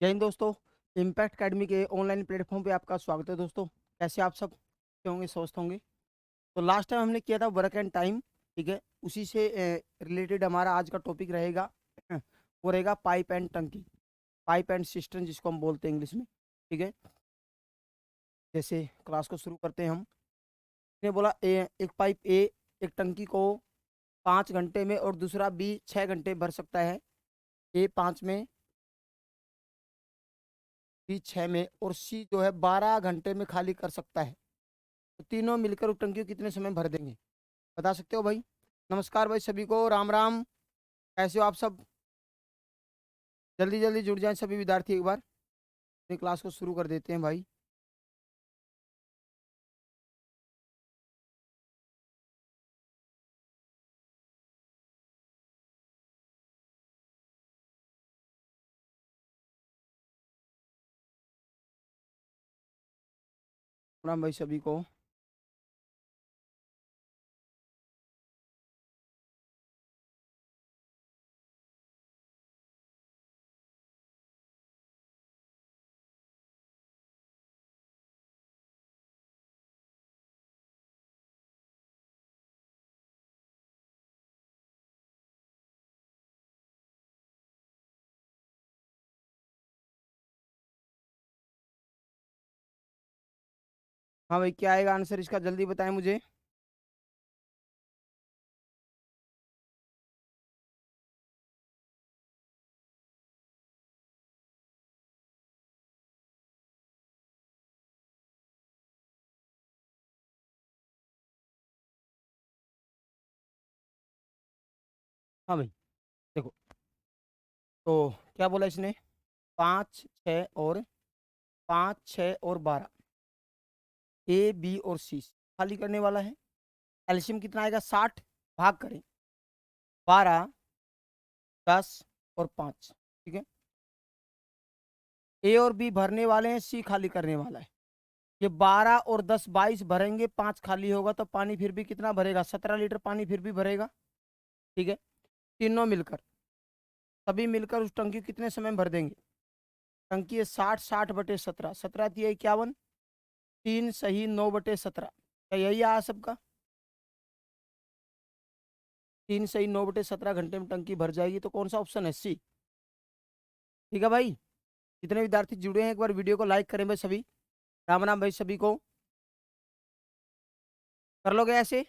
जय हिंद दोस्तों। Impact academy के ऑनलाइन प्लेटफॉर्म पे आपका स्वागत है दोस्तों। कैसे आप सब अच्छे होंगे, स्वस्थ होंगे। तो लास्ट टाइम हमने किया था वर्क एंड टाइम, ठीक है। उसी से रिलेटेड हमारा आज का टॉपिक रहेगा। वो रहेगा पाइप एंड टंकी, पाइप एंड सिस्टम जिसको हम बोलते हैं इंग्लिश में, ठीक है। जैसे क्लास को शुरू करते हैं हम। ने बोला एक पाइप ए एक टंकी को 5 घंटे में और दूसरा बी 6 घंटे भर सकता है। ए 5 में, बी 6 में और सी जो है 12 घंटे में खाली कर सकता है। तो तीनों मिलकर उस टंकी को कितने समय में भर देंगे, बता सकते हो भाई। नमस्कार भाई सभी को, राम राम। कैसे हो आप सब? जल्दी जल्दी जुड़ जाएं सभी विद्यार्थी, एक बार अपनी क्लास को शुरू कर देते हैं भाई। राम भाई सभी को। हाँ भाई, क्या आएगा आंसर इसका, जल्दी बताएं मुझे। हाँ भाई, देखो तो क्या बोला इसने, 5 6 और 12, ए बी और सी खाली करने वाला है। एलसीएम कितना आएगा, 60। भाग करें 12 10 और 5, ठीक है। ए और बी भरने वाले हैं, सी खाली करने वाला है। ये 12 और 10 22 भरेंगे, 5 खाली होगा तो पानी फिर भी कितना भरेगा, 17 लीटर पानी फिर भी भरेगा, ठीक है। तीनों मिलकर, सभी मिलकर उस टंकी को कितने समय में भर देंगे। टंकी है 60, 60/17, 17×3 = 51, 3 सही 9/17। क्या यही आया सबका? 3 सही 9/17 घंटे में टंकी भर जाएगी, तो कौन सा ऑप्शन है, सी। ठीक है भाई, जितने विद्यार्थी जुड़े हैं एक बार वीडियो को लाइक करें भाई सभी। राम राम भाई सभी को। कर लोगे ऐसे,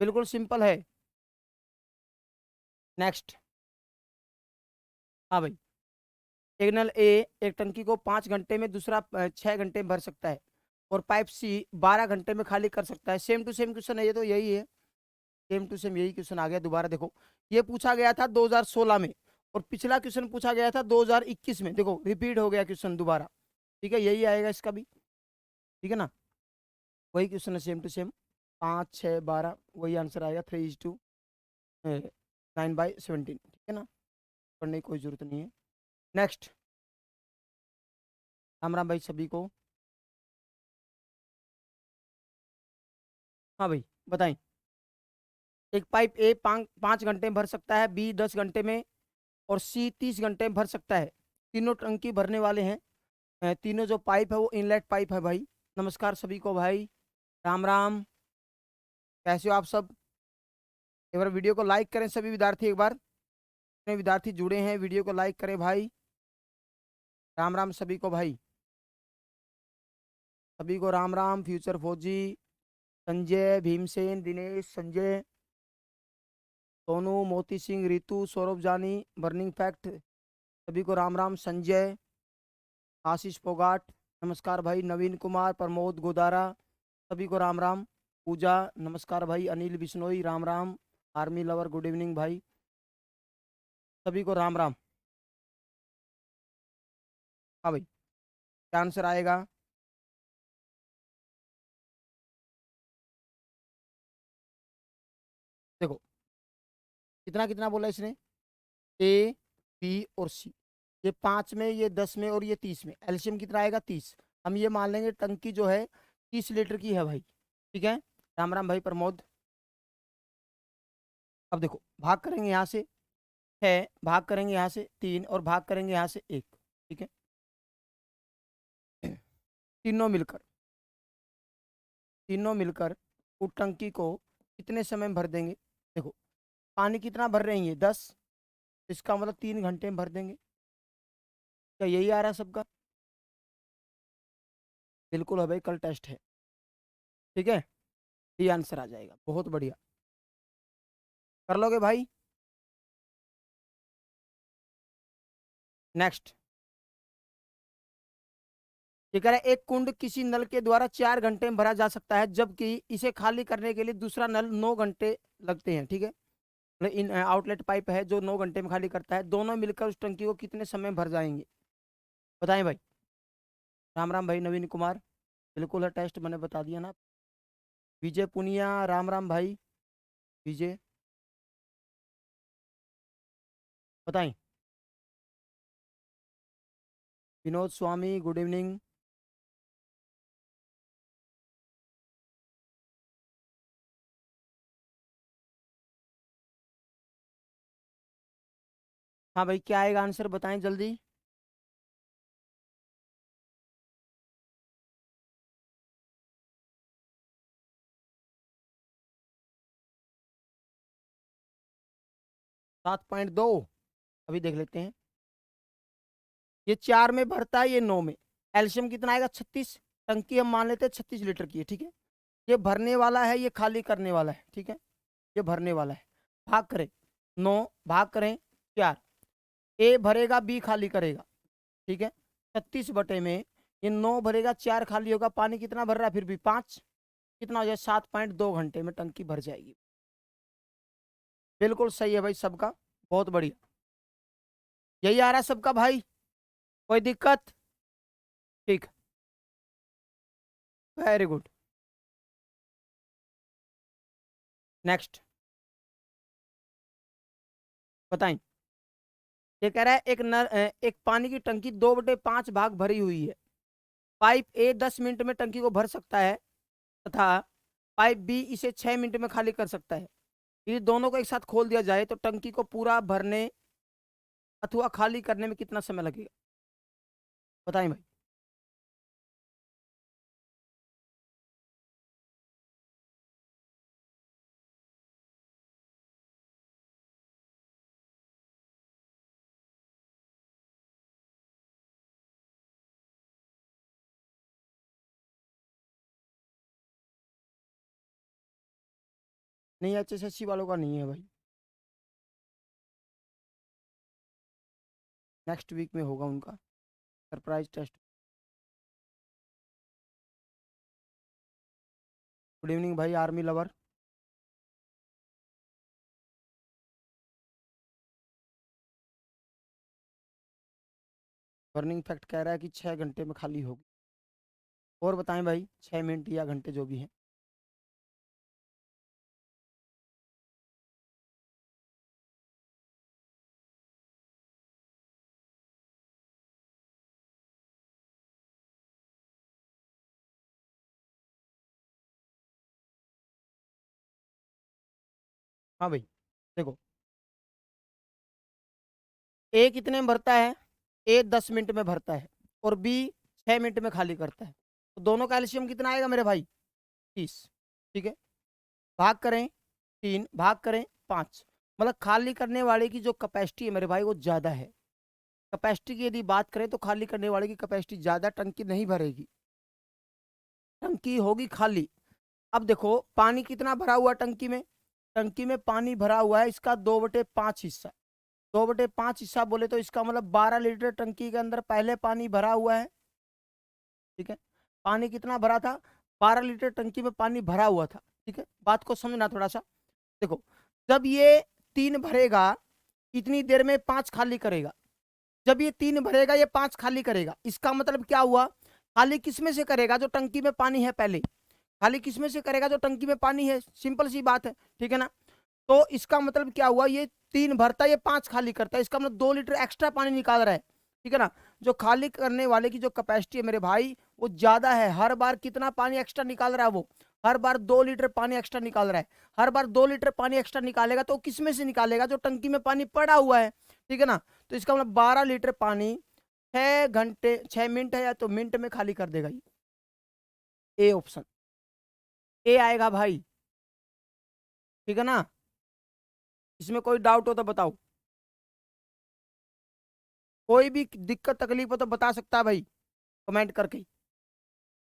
बिल्कुल सिंपल है। नेक्स्ट। हाँ भाई, एक नल ए एक टंकी को 5 घंटे में, दूसरा 6 घंटे में भर सकता है, और पाइप सी 12 घंटे में खाली कर सकता है। सेम टू सेम क्वेश्चन है ये, तो यही है। सेम टू सेम यही क्वेश्चन आ गया दोबारा। देखो, ये पूछा गया था 2016 में, और पिछला क्वेश्चन पूछा गया था 2021 में। देखो रिपीट हो गया क्वेश्चन दोबारा, ठीक है। यही आएगा इसका भी, ठीक है ना। वही क्वेश्चन है, सेम टू सेम। 5 6 12 वही आंसर आएगा, 3:9/17, ठीक है ना। पढ़ने की कोई जरूरत नहीं है। नेक्स्ट। राम राम भाई सभी को। हाँ भाई, बताएं। एक पाइप ए 5 घंटे में भर सकता है, बी 10 घंटे में, और सी 30 घंटे में भर सकता है। तीनों टंकी भरने वाले हैं। तीनों जो पाइप है वो इनलेट पाइप है भाई। नमस्कार सभी को भाई, राम राम। कैसे हो आप सब? एक बार वीडियो को लाइक करें सभी विद्यार्थी, एक बार जितने विद्यार्थी जुड़े हैं वीडियो को लाइक करें भाई। राम राम सभी को भाई, सभी को राम राम। फ्यूचर फौजी, संजय, भीमसेन, दिनेश, संजय, सोनू, मोती सिंह, रितु, सौरभ जानी, बर्निंग फैक्ट, सभी को राम राम। संजय, आशीष फोगाट, नमस्कार भाई। नवीन कुमार, प्रमोद गोदारा, सभी को राम राम। पूजा, नमस्कार भाई। Anil Bishnoi, Ram Ram. Army lover, good evening भाई, सभी को राम राम। हाँ भाई, क्या आंसर आएगा? देखो, कितना कितना बोला इसने, ए बी और सी। ये 5 में, ये 10 में और ये 30 में, एलसीएम कितना आएगा, 30। हम ये मान लेंगे टंकी जो है 30 लीटर की है भाई, ठीक है। राम राम भाई प्रमोद। अब देखो, भाग करेंगे यहाँ से 6, भाग करेंगे यहाँ से 3, और भाग करेंगे यहाँ से 1, ठीक है, तीनों मिलकर, तीनों मिलकर उस टंकी को कितने समय में भर देंगे? देखो, पानी कितना भर रही है? 10, इसका मतलब 3 घंटे में भर देंगे। क्या यही आ रहा है सबका? बिल्कुल है भाई, कल टेस्ट है। ठीक है, ये आंसर आ जाएगा, बहुत बढ़िया, कर लोगे भाई। नेक्स्ट, ये कह रहा है एक कुंड किसी नल के द्वारा 4 घंटे में भरा जा सकता है, जबकि इसे खाली करने के लिए दूसरा नल 9 घंटे लगते हैं। ठीक है, मतलब इन आउटलेट पाइप है जो 9 घंटे में खाली करता है, दोनों मिलकर उस टंकी को कितने समय में भर जाएंगे? बताएं भाई। राम राम भाई नवीन कुमार, बिल्कुल है टेस्ट, मैंने बता दिया ना। विजय पुनिया, राम राम भाई विजय, बताएं। विनोद स्वामी, गुड इवनिंग। हाँ भाई, क्या आएगा आंसर, बताएं जल्दी। 7.2, अभी देख लेते हैं। ये 4 में भरता है, ये 9 में। एल्शियम कितना आएगा? 36। टंकी हम मान लेते हैं 36 लीटर की है। ठीक है, ये भरने वाला है, ये खाली करने वाला है। ठीक है, ये भरने वाला है। भाग करें 9, भाग करें 4, ए भरेगा, बी खाली करेगा। ठीक है, 36 बटे में ये 9 भरेगा, 4 खाली होगा, पानी कितना भर रहा है फिर भी? 5। कितना हो जाए? 7.2 घंटे में टंकी भर जाएगी। बिल्कुल सही है भाई सबका, बहुत बढ़िया, यही आ रहा है सबका भाई, कोई दिक्कत? ठीक, वेरी गुड। नेक्स्ट, बताएं। ये कह रहा है एक पानी की टंकी 2/5 भाग भरी हुई है। पाइप ए 10 मिनट में टंकी को भर सकता है तथा पाइप बी इसे 6 मिनट में खाली कर सकता है। यदि दोनों को एक साथ खोल दिया जाए तो टंकी को पूरा भरने अथवा खाली करने में कितना समय लगेगा? बताएं भाई। नहीं, HSSC वालों का नहीं है भाई, नेक्स्ट वीक में होगा उनका सरप्राइज टेस्ट। गुड इवनिंग भाई आर्मी लवर। बर्निंग फैक्ट कह रहा है कि 6 घंटे में खाली होगी। और बताएं भाई, 6 मिनट या घंटे जो भी है। हाँ भाई, देखो, ए कितने में भरता है? ए 10 मिनट में भरता है और बी 6 मिनट में खाली करता है, तो दोनों का एलसीएम कितना आएगा मेरे भाई? 30। ठीक है, भाग करें 3, भाग करें 5, मतलब खाली करने वाले की जो कैपेसिटी है मेरे भाई वो ज़्यादा है। कैपेसिटी की यदि बात करें तो खाली करने वाले की कैपेसिटी ज़्यादा, टंकी नहीं भरेगी, टंकी होगी खाली। अब देखो पानी कितना भरा हुआ टंकी में? टंकी में पानी भरा हुआ है इसका 2/5 हिस्सा। 2/5 हिस्सा बोले तो इसका मतलब 12 लीटर टंकी के अंदर पहले पानी भरा हुआ है। ठीक है, पानी कितना भरा था? 12 लीटर टंकी में पानी भरा हुआ था। ठीक है, बात को समझना थोड़ा सा। देखो, जब ये 3 भरेगा इतनी देर में 5 खाली करेगा, जब ये 3 भरेगा ये 5 खाली करेगा, इसका मतलब क्या हुआ? खाली किसमें से करेगा? जो टंकी में पानी है पहले, खाली किसमें से करेगा? जो टंकी में पानी है, सिंपल सी बात है। ठीक है ना, तो इसका मतलब क्या हुआ? ये 3 भरता है, ये 5 खाली करता है, इसका मतलब 2 लीटर एक्स्ट्रा पानी निकाल रहा है। ठीक है ना, जो खाली करने वाले की जो कैपेसिटी है मेरे भाई वो ज्यादा है। हर बार कितना पानी एक्स्ट्रा निकाल रहा है वो? हर बार 2 लीटर पानी एक्स्ट्रा निकाल रहा है। हर बार 2 लीटर पानी एक्स्ट्रा निकालेगा तो किसमें से निकालेगा? जो टंकी में पानी पड़ा हुआ है। ठीक है ना, तो इसका मतलब 12 लीटर पानी 6 घंटे 6 मिनट है या तो मिनट में खाली कर देगा ये। ए ऑप्शन ए आएगा भाई, ठीक है ना। इसमें कोई डाउट हो तो बताओ, कोई भी दिक्कत तकलीफ हो तो बता सकता है भाई कमेंट करके।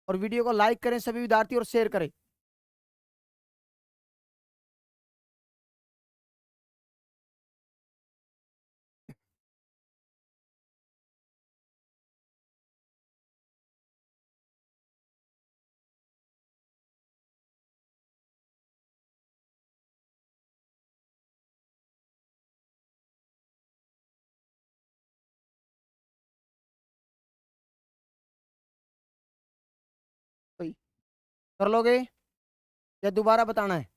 और वीडियो को लाइक करें सभी विद्यार्थी और शेयर करें। भाई कर लोगे या दोबारा बताना है?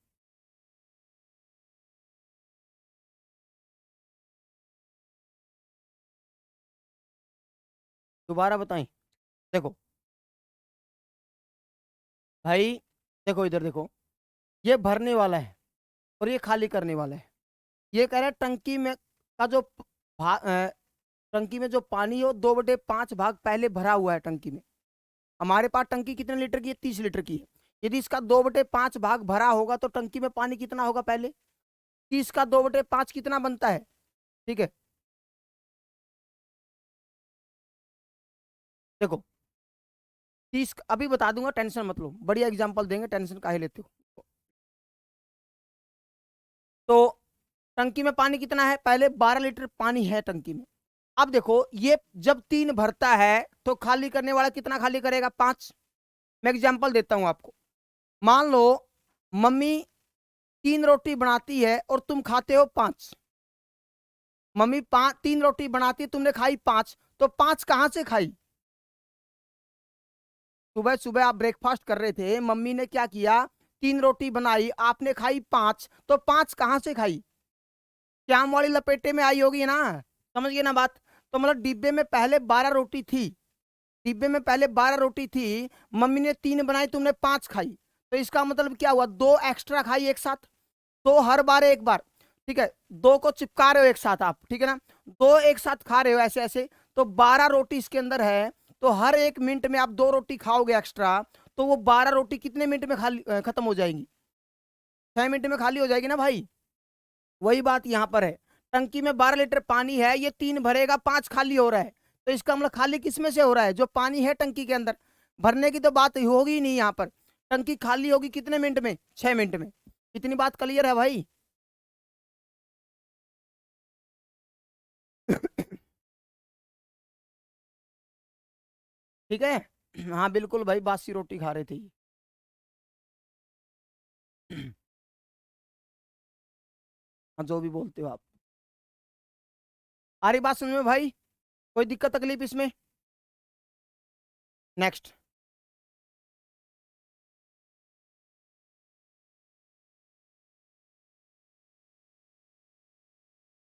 दोबारा बताएं? देखो भाई, देखो इधर देखो, ये भरने वाला है और ये खाली करने वाला है। ये कह रहा है टंकी में का जो टंकी में जो पानी हो 2/5 भाग पहले भरा हुआ है टंकी में। हमारे पास टंकी कितने लीटर की है? 30 लीटर की है। यदि इसका 2/5 भाग भरा होगा तो टंकी में पानी कितना होगा पहले? 30 का 2/5 कितना बनता है? ठीक है, देखो 30 अभी बता दूंगा, टेंशन मत लो, बढ़िया एग्जांपल देंगे, टेंशन काहे लेते हो। तो टंकी में पानी कितना है? पहले 12 लीटर पानी है टंकी में। अब देखो ये जब 3 भरता है तो खाली करने वाला कितना खाली करेगा? 5। मैं एग्जांपल देता हूं आपको। मान लो मम्मी 3 रोटी बनाती है और तुम खाते हो 5। मम्मी 3 रोटी बनाती है, तुमने खाई 5, तो 5 कहां से खाई? सुबह सुबह आप ब्रेकफास्ट कर रहे थे, मम्मी ने क्या किया? 3 रोटी बनाई, आपने खाई 5, तो 5 कहां से खाई? श्याम वाली लपेटे में आई होगी ना। समझ गए ना बात? तो मतलब डिब्बे में पहले 12 रोटी थी, डिब्बे में पहले 12 रोटी थी, मम्मी ने 3 बनाई, तुमने 5 खाई। तो इसका मतलब क्या हुआ? 2 एक्स्ट्रा खाई एक साथ। तो हर बार एक बार, ठीक है, 2 को चिपका रहे हो एक साथ आप, ठीक है ना। 2 एक साथ खा रहे हो ऐसे ऐसे, तो 12 रोटी इसके अंदर है। तो हर 1 मिनट में आप 2 रोटी खाओगे एक्स्ट्रा, तो वो 12 रोटी कितने मिनट में खाली खत्म हो जाएंगी? 6 मिनट में खाली हो जाएगी ना भाई। वही बात यहाँ पर है। टंकी में 12 लीटर पानी है, ये 3 भरेगा, 5 खाली हो रहा है। तो इसका मतलब खाली किसमें से हो रहा है? जो पानी है टंकी के अंदर। भरने की तो बात होगी ही नहीं यहाँ पर। टंकी खाली होगी कितने मिनट में? 6 मिनट में। इतनी बात क्लियर है भाई? ठीक है। हाँ बिल्कुल भाई, बासी रोटी खा रहे थे ये। हाँ, जो भी बोलते हो आप। आ रही बात समझ में भाई? कोई दिक्कत तकलीफ इसमें? नेक्स्ट।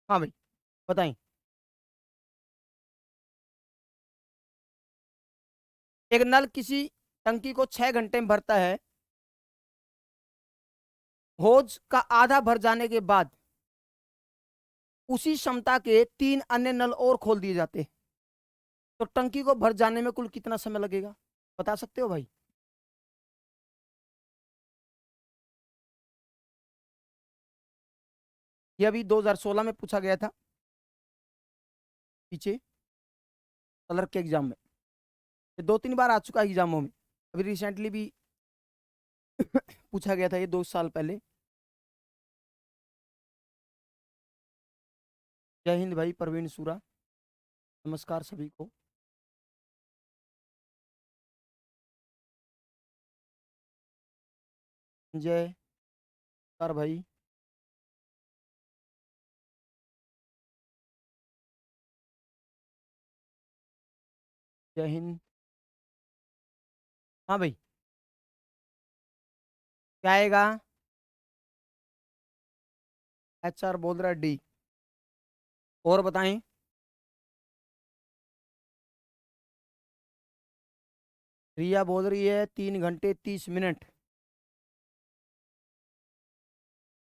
हाँ भाई बताएं। एक नल किसी टंकी को 6 घंटे में भरता है। होज का आधा भर जाने के बाद उसी क्षमता के 3 अन्य नल और खोल दिए जाते हैं। तो टंकी को भर जाने में कुल कितना समय लगेगा? बता सकते हो भाई? ये अभी 2016 में पूछा गया था, पीछे क्लर्क के एग्जाम में। ये 2-3 बार आ चुका है एग्जामों में। अभी रिसेंटली भी पूछा गया था ये 2 साल पहले। जय हिंद भाई प्रवीण सूरा, नमस्कार सभी को। जय कर भाई। जय हिंद। हाँ भाई, क्या आएगा? HR बोल रहा है डी। और बताएं। रिया बोल रही है 3 घंटे 30 मिनट।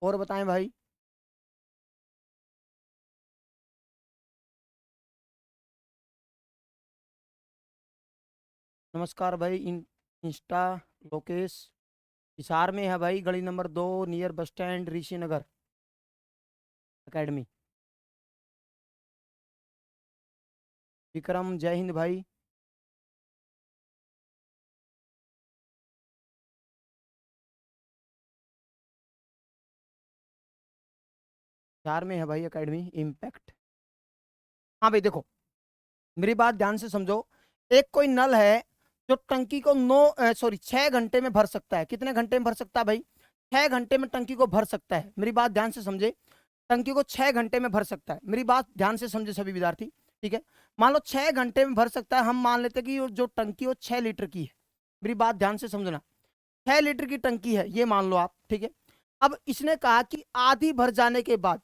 और बताएं भाई। नमस्कार भाई। इंस्टा लोकेश हिसार में है भाई, गली नंबर 2 नियर बस स्टैंड ऋषि नगर एकेडमी। विक्रम जय हिंद भाई। हिसार में है भाई एकेडमी इम्पैक्ट। हाँ भाई देखो, मेरी बात ध्यान से समझो। एक कोई नल है जो टंकी को 6 घंटे में भर सकता है। कितने घंटे में भर सकता है भाई? 6 घंटे में टंकी को भर सकता है। मेरी बात ध्यान से समझे, टंकी को 6 घंटे में भर सकता है। मेरी बात ध्यान से समझे सभी विद्यार्थी, ठीक है। मान लो 6 घंटे में भर सकता है, हम मान लेते हैं कि जो टंकी वो 6 लीटर की है। मेरी बात ध्यान से समझना, 6 लीटर की टंकी है ये मान लो आप, ठीक है। अब इसने कहा कि आधी भर जाने के बाद,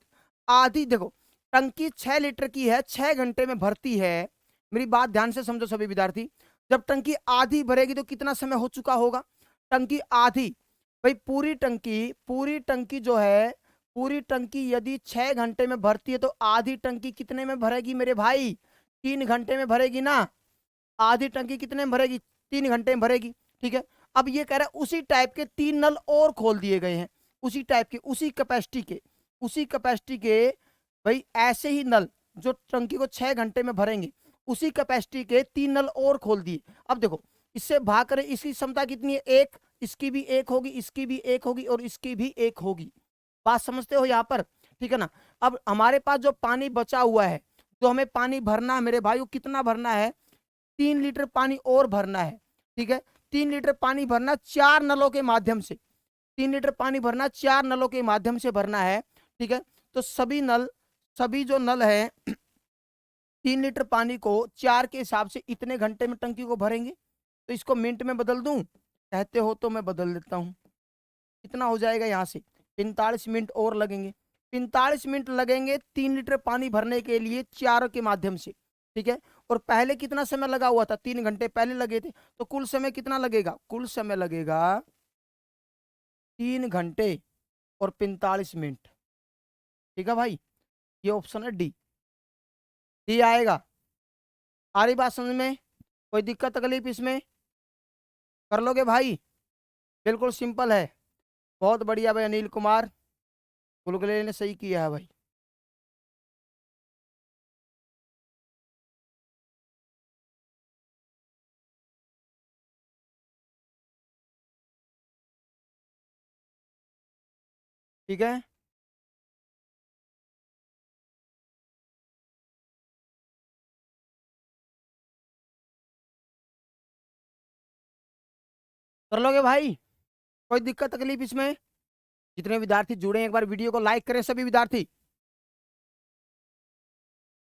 आधी देखो, टंकी 6 लीटर की है, 6 घंटे में भरती है। मेरी बात ध्यान से समझो सभी विद्यार्थी, जब टंकी आधी भरेगी तो कितना समय हो चुका होगा? टंकी आधी, भाई पूरी टंकी जो है, पूरी टंकी यदि 6 घंटे में भरती है तो आधी टंकी कितने में भरेगी मेरे भाई? 3 घंटे में भरेगी ना। आधी टंकी कितने में भरेगी? 3 घंटे में भरेगी, ठीक है। अब ये कह रहा है उसी टाइप के 3 नल और खोल दिए गए हैं, उसी टाइप के, उसी कैपेसिटी के भाई ऐसे ही नल जो टंकी को 6 घंटे में भरेंगे, उसी कैपेसिटी के 3 नल और खोल दिए। अब देखो, इससे भाग करें, इसकी क्षमता कितनी है? एक, इसकी भी एक होगी, इसकी भी एक होगी और इसकी भी एक होगी। बात समझते हो यहाँ पर, ठीक है ना। अब हमारे पास जो पानी बचा हुआ है, जो हमें पानी भरना है मेरे भाई, वो कितना भरना है? 3 लीटर पानी और भरना है, ठीक है। 3 लीटर पानी भरना 4 नलों के माध्यम से, 3 लीटर पानी भरना 4 नलों के माध्यम से भरना है, ठीक है। तो सभी जो नल है 3 लीटर पानी को 4 के हिसाब से इतने घंटे में टंकी को भरेंगे। तो इसको मिनट में बदल दूं, कहते हो तो मैं बदल देता हूं। कितना हो जाएगा यहाँ से? 45 मिनट और लगेंगे। 45 मिनट लगेंगे 3 लीटर पानी भरने के लिए 4 के माध्यम से, ठीक है। और पहले कितना समय लगा हुआ था? 3 घंटे पहले लगे थे। तो कुल समय कितना लगेगा? कुल समय लगेगा 3 घंटे और 45 मिनट, ठीक है भाई। ये ऑप्शन है डी, डी आएगा। आ रही बात समझ में? कोई दिक्कत तकलीफ इसमें? कर लोगे भाई? बिल्कुल सिंपल है। बहुत बढ़िया भाई अनिल कुमार, गुलगुले ने सही किया है भाई। ठीक है, कर लोगे भाई? कोई दिक्कत तकलीफ इसमें? जितने विद्यार्थी जुड़े हैं एक बार वीडियो को लाइक करें सभी विद्यार्थी।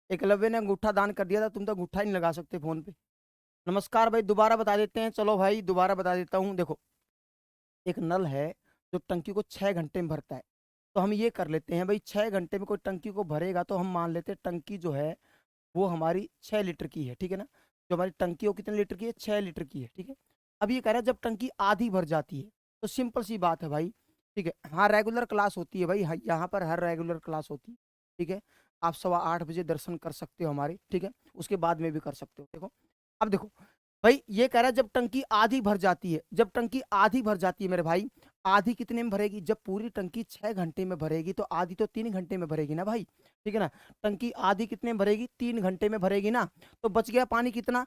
एकलव्य ने अंगूठा दान कर दिया था, तुम तो अंगूठा ही नहीं लगा सकते फोन पे। नमस्कार भाई, दोबारा बता देते हैं, चलो भाई दोबारा बता देता हूँ। देखो, एक नल है जो टंकी को 6 घंटे में भरता है। तो हम ये कर लेते हैं भाई, 6 घंटे में कोई टंकी को भरेगा तो हम मान लेते हैं टंकी जो है वो हमारी 6 लीटर की है, ठीक है ना। जो हमारी टंकी वो कितने लीटर की है? 6 लीटर की है, ठीक है। अब ये कह रहा है जब टंकी आधी भर जाती है, तो सिंपल सी बात है भाई, ठीक है। हाँ रेगुलर क्लास होती है भाई, यहाँ पर हर रेगुलर क्लास होती है, ठीक है। आप 8:15 बजे दर्शन कर सकते हो हमारे, ठीक है। उसके बाद में भी कर सकते हो। देखो, अब देखो भाई, ये कह रहा है जब टंकी आधी भर जाती है, जब टंकी आधी भर जाती है मेरे भाई, आधी कितने में भरेगी? जब पूरी टंकी 6 घंटे में भरेगी तो आधी तो 3 घंटे में भरेगी ना भाई, ठीक है ना। टंकी आधी कितने में भरेगी? 3 घंटे में भरेगी ना। तो बच गया पानी कितना?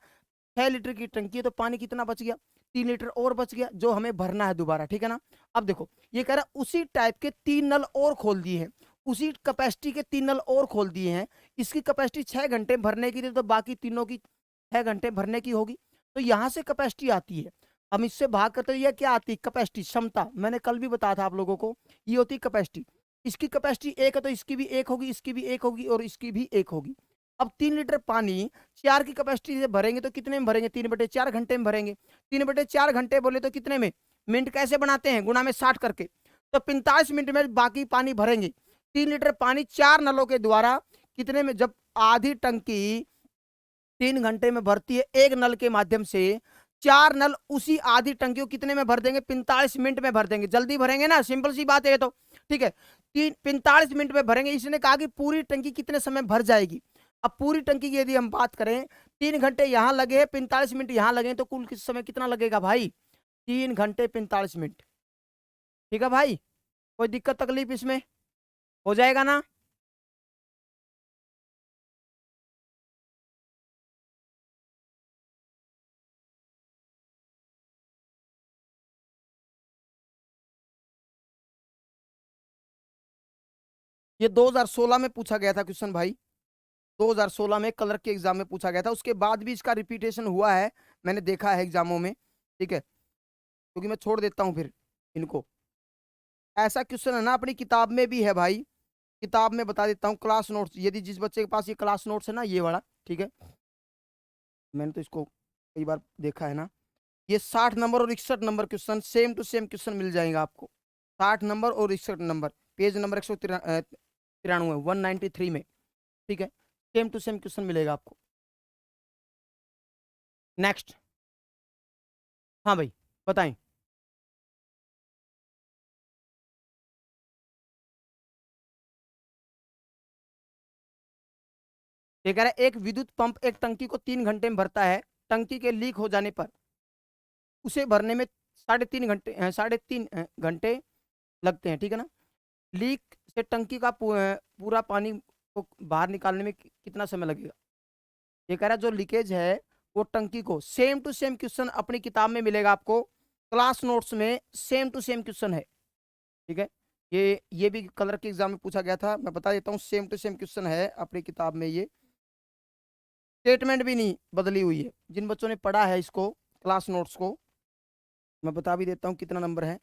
6 लीटर की टंकी है तो पानी कितना बच गया? 3 लीटर और बच गया, जो हमें भरना है दोबारा, ठीक है ना। अब देखो, ये कह रहा है उसी टाइप के 3 नल और खोल दिए हैं, उसी कैपेसिटी के 3 नल और खोल दिए हैं। इसकी कैपेसिटी 6 घंटे भरने की थी, तो बाकी तीनों की 6 घंटे भरने की होगी। तो यहाँ से कैपेसिटी आती है। हम इससे भाग करते हैं, ये क्या आती है? कैपेसिटी, क्षमता। मैंने कल भी बताया था आप लोगों को, ये होती है कैपेसिटी। इसकी कैपेसिटी एक है तो इसकी भी एक होगी, इसकी भी एक होगी और इसकी भी एक होगी। अब 3 लीटर पानी 4 की कैपेसिटी से भरेंगे तो कितने में भरेंगे? 3/4 घंटे में भरेंगे। 3/4 घंटे बोले तो कितने में? मिनट कैसे बनाते हैं? गुणा में 60 करके। तो 45 मिनट में बाकी पानी भरेंगे। 3 लीटर पानी 4 नलों के द्वारा कितने में? जब आधी टंकी 3 घंटे में भरती है एक नल के माध्यम से, 4 नल उसी आधी टंकी को कितने में भर देंगे? 45 मिनट में भर देंगे। जल्दी भरेंगे ना, सिंपल सी बात है ये तो, ठीक है। 45 मिनट में भरेंगे। इसने कहा कि पूरी टंकी कितने समय भर जाएगी। अब पूरी टंकी की यदि हम बात करें 3 घंटे यहाँ लगे हैं, 45 मिनट यहाँ लगे हैं, तो कुल किस समय कितना लगेगा भाई? 3 घंटे 45 मिनट। ठीक है भाई, कोई दिक्कत तकलीफ इसमें? हो जाएगा ना? ये 2016 में पूछा गया था क्वेश्चन भाई। 2016 में कलर के एग्जाम में पूछा गया था, उसके बाद भी इसका रिपीटेशन हुआ है, मैंने देखा है एग्जामों में। ठीक है, क्योंकि मैं छोड़ देता हूँ फिर इनको। ऐसा क्वेश्चन है ना अपनी किताब में भी है भाई, किताब में बता देता हूँ, क्लास नोट्स, यदि जिस बच्चे के पास ये क्लास नोट्स है ना, ये वाला, ठीक है, मैंने तो इसको कई बार देखा है ना। ये 60 नंबर और 61 number question same to same question मिल जाएगा आपको। 60 नंबर और 61 नंबर, पेज नंबर 193, 193 में। ठीक है, सेम टू सेम क्वेश्चन मिलेगा आपको। नेक्स्ट। हाँ भाई, बताएं। ये कह रहा है एक विद्युत पंप एक टंकी को 3 घंटे में भरता है। टंकी के लीक हो जाने पर उसे भरने में 3.5 घंटे लगते हैं। ठीक है ना? लीक से टंकी का पूरा पानी को बाहर निकालने में कितना समय लगेगा? ये कह रहा है जो लीकेज है वो टंकी को, सेम टू सेम क्वेश्चन अपनी किताब में मिलेगा आपको, क्लास नोट्स में सेम टू सेम क्वेश्चन है। ठीक है, ये भी कलर के एग्जाम में पूछा गया था, मैं बता देता हूँ, सेम टू सेम क्वेश्चन है अपनी किताब में। ये स्टेटमेंट भी नहीं बदली हुई है। जिन बच्चों ने पढ़ा है इसको, क्लास नोट्स को, मैं बता भी देता हूँ कितना नंबर है।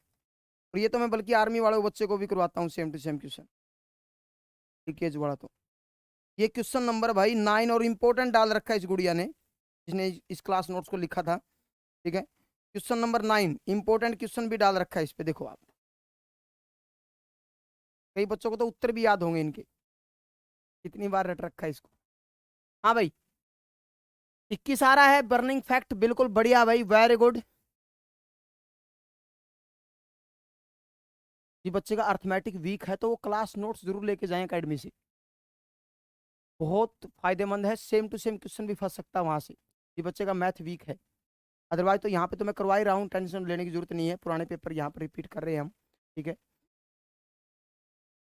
और ये तो मैं बल्कि आर्मी वाले बच्चे को भी करवाता हूँ same to same question, leakage वाला। तो ये क्वेश्चन नंबर भाई 9 और इंपॉर्टेंट डाल रखा है इस गुड़िया ने, जिसने इस क्लास नोट्स को लिखा था। ठीक है, क्वेश्चन नंबर 9 इंपॉर्टेंट क्वेश्चन भी डाल रखा है इस पे, देखो आप। कई बच्चों को तो उत्तर भी याद होंगे इनके, कितनी बार रट रखा है इसको। हाँ भाई, 21 आ रहा है बर्निंग फैक्ट, बिल्कुल बढ़िया भाई, वेरी गुड। ये बच्चे का अर्थमेटिक वीक है तो वो क्लास नोट्स जरूर लेके जाएं अकेडमी से, बहुत फायदेमंद है। सेम टू सेम क्वेश्चन भी फंस सकता है वहां से। ये बच्चे का मैथ वीक है, अदरवाइज तो यहाँ पे तो मैं करवा ही रहा हूँ, टेंशन लेने की जरूरत नहीं है, पुराने पेपर यहाँ पर रिपीट कर रहे हैं हम। ठीक है,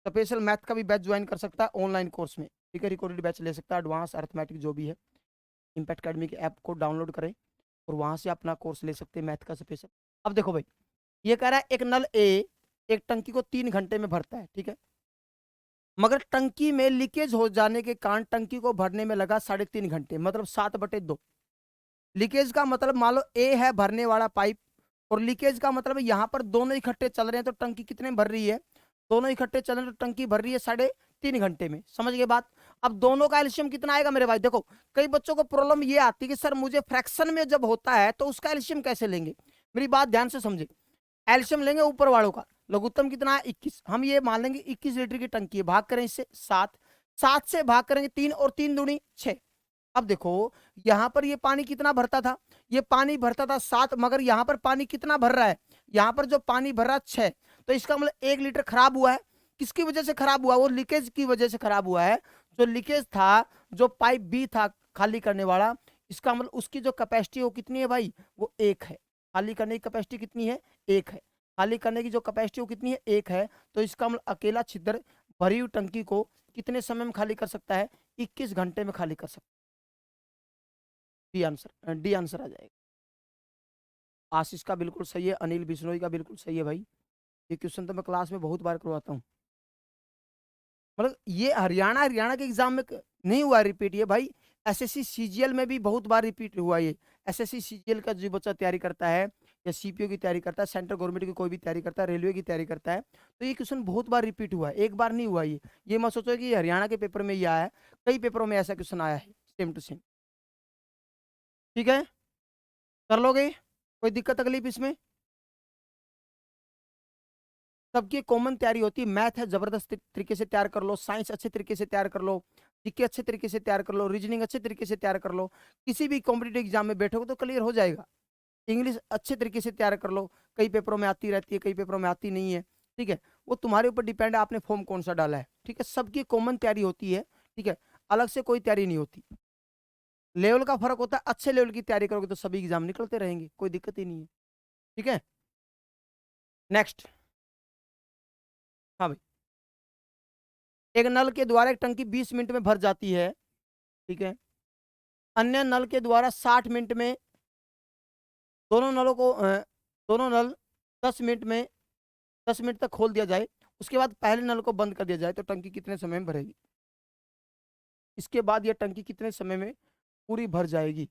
स्पेशल मैथ का भी बैच ज्वाइन कर सकता है ऑनलाइन कोर्स में। ठीक है, रिकॉर्डेड बैच ले सकता है, एडवांस अर्थमेटिक जो भी है। इम्पैक्ट अकेडमी के ऐप को डाउनलोड करें और वहां से अपना कोर्स ले सकते हैं मैथ का स्पेशल। अब देखो भाई, ये कह रहा है एक नल ए एक टंकी को 3 घंटे में भरता है। ठीक है, मगर टंकी में लीकेज हो जाने के कारण टंकी को भरने में लगा 3.5 घंटे, मतलब 7/2। लीकेज का मतलब मान लो ए है भरने वाला पाइप, और लीकेज का मतलब यहाँ पर दोनों इकट्ठे चल रहे हैं, तो टंकी कितने में भर रही है? दोनों इकट्ठे चल रहे हैं तो टंकी भर रही है 3.5 घंटे में। समझ गए बात? अब दोनों का एल्शियम कितना आएगा मेरे भाई? देखो, कई बच्चों को प्रॉब्लम ये आती है कि सर मुझे फ्रैक्शन में जब होता है तो उसका एल्शियम कैसे लेंगे। मेरी बात ध्यान से समझे, एल्शियम लेंगे ऊपर वालों का, लघुत्तम कितना है 21, हम ये मान लेंगे 21 लीटर की टंकी है, भाग करें इससे 7, 7 से भाग करेंगे 3, और 3 दूनी 6। अब देखो, यहां पर ये पानी कितना भरता था? ये पानी भरता था 7, मगर यहां पर पानी कितना भर रहा है? यहां पर जो पानी भर रहा है 6, तो इसका मतलब 1 लीटर खराब हुआ है। किसकी वजह से खराब हुआ? वो लीकेज की वजह से खराब हुआ है। जो लीकेज था, जो पाइप बी था खाली करने वाला, इसका मतलब उसकी जो कैपेसिटी वो कितनी है भाई? वो 1 है। खाली करने की कैपेसिटी कितनी है? 1 है। खाली करने की जो कैपेसिटी वो कितनी है? 1 है। तो इसका मतलब अकेला छिद्र भरी हुई टंकी को कितने समय में खाली कर सकता है? 21 घंटे में खाली कर सकता है। डी आंसर आ जाएगा। आशीष का बिल्कुल सही है, अनिल बिश्नोई का बिल्कुल सही है भाई। ये क्वेश्चन तो मैं क्लास में बहुत बार करवाता हूँ। मतलब ये हरियाणा हरियाणा के एग्जाम में नहीं हुआ रिपीट ये भाई, एसएससी सीजीएल में भी बहुत बार रिपीट हुआ ये। एसएससी सीजीएल का जो बच्चा तैयारी करता है, या सीपीओ की तैयारी करता है, सेंट्रल गवर्नमेंट की कोई भी तैयारी करता है, रेलवे की तैयारी करता है, तो ये क्वेश्चन बहुत बार रिपीट हुआ है, एक बार नहीं हुआ ये मत सोचो कि हरियाणा के पेपर में ये आया है, कई पेपरों में ऐसा क्वेश्चन आया है सेम टू सेम। ठीक है, कर लोगे? कोई दिक्कत तकलीफ इसमें? सबकी कॉमन तैयारी होती है, मैथ है जबरदस्त तरीके से तैयार कर लो, साइंस अच्छे तरीके से तैयार कर लो, जीके अच्छे तरीके से तैयार कर लो, रीजनिंग अच्छे तरीके से तैयार कर लो, किसी भी कॉम्पिटेटिव एग्जाम में बैठोगे तो क्लियर हो जाएगा। इंग्लिश अच्छे तरीके से तैयार कर लो, कई पेपरों में आती रहती है, कई पेपरों में आती नहीं है। ठीक है, वो तुम्हारे ऊपर डिपेंड है आपने फॉर्म कौन सा डाला है। ठीक है, सबकी कॉमन तैयारी होती है। ठीक है, अलग से कोई तैयारी नहीं होती। लेवल का फर्क होता है। अच्छे लेवल की तैयारी करोगे तो सभी एग्जाम निकलते रहेंगे, कोई दिक्कत ही नहीं है। ठीक है, नेक्स्ट। हाँ भाई, एक नल के द्वारा एक टंकी 20 मिनट में भर जाती है, ठीक है। अन्य नल के द्वारा 60 मिनट में, दोनों नलों को दोनों नल 10 मिनट में 10 मिनट तक खोल दिया जाए, उसके बाद पहले नल को बंद कर दिया जाए तो टंकी कितने समय में भरेगी? इसके बाद यह टंकी कितने समय में पूरी भर जाएगी?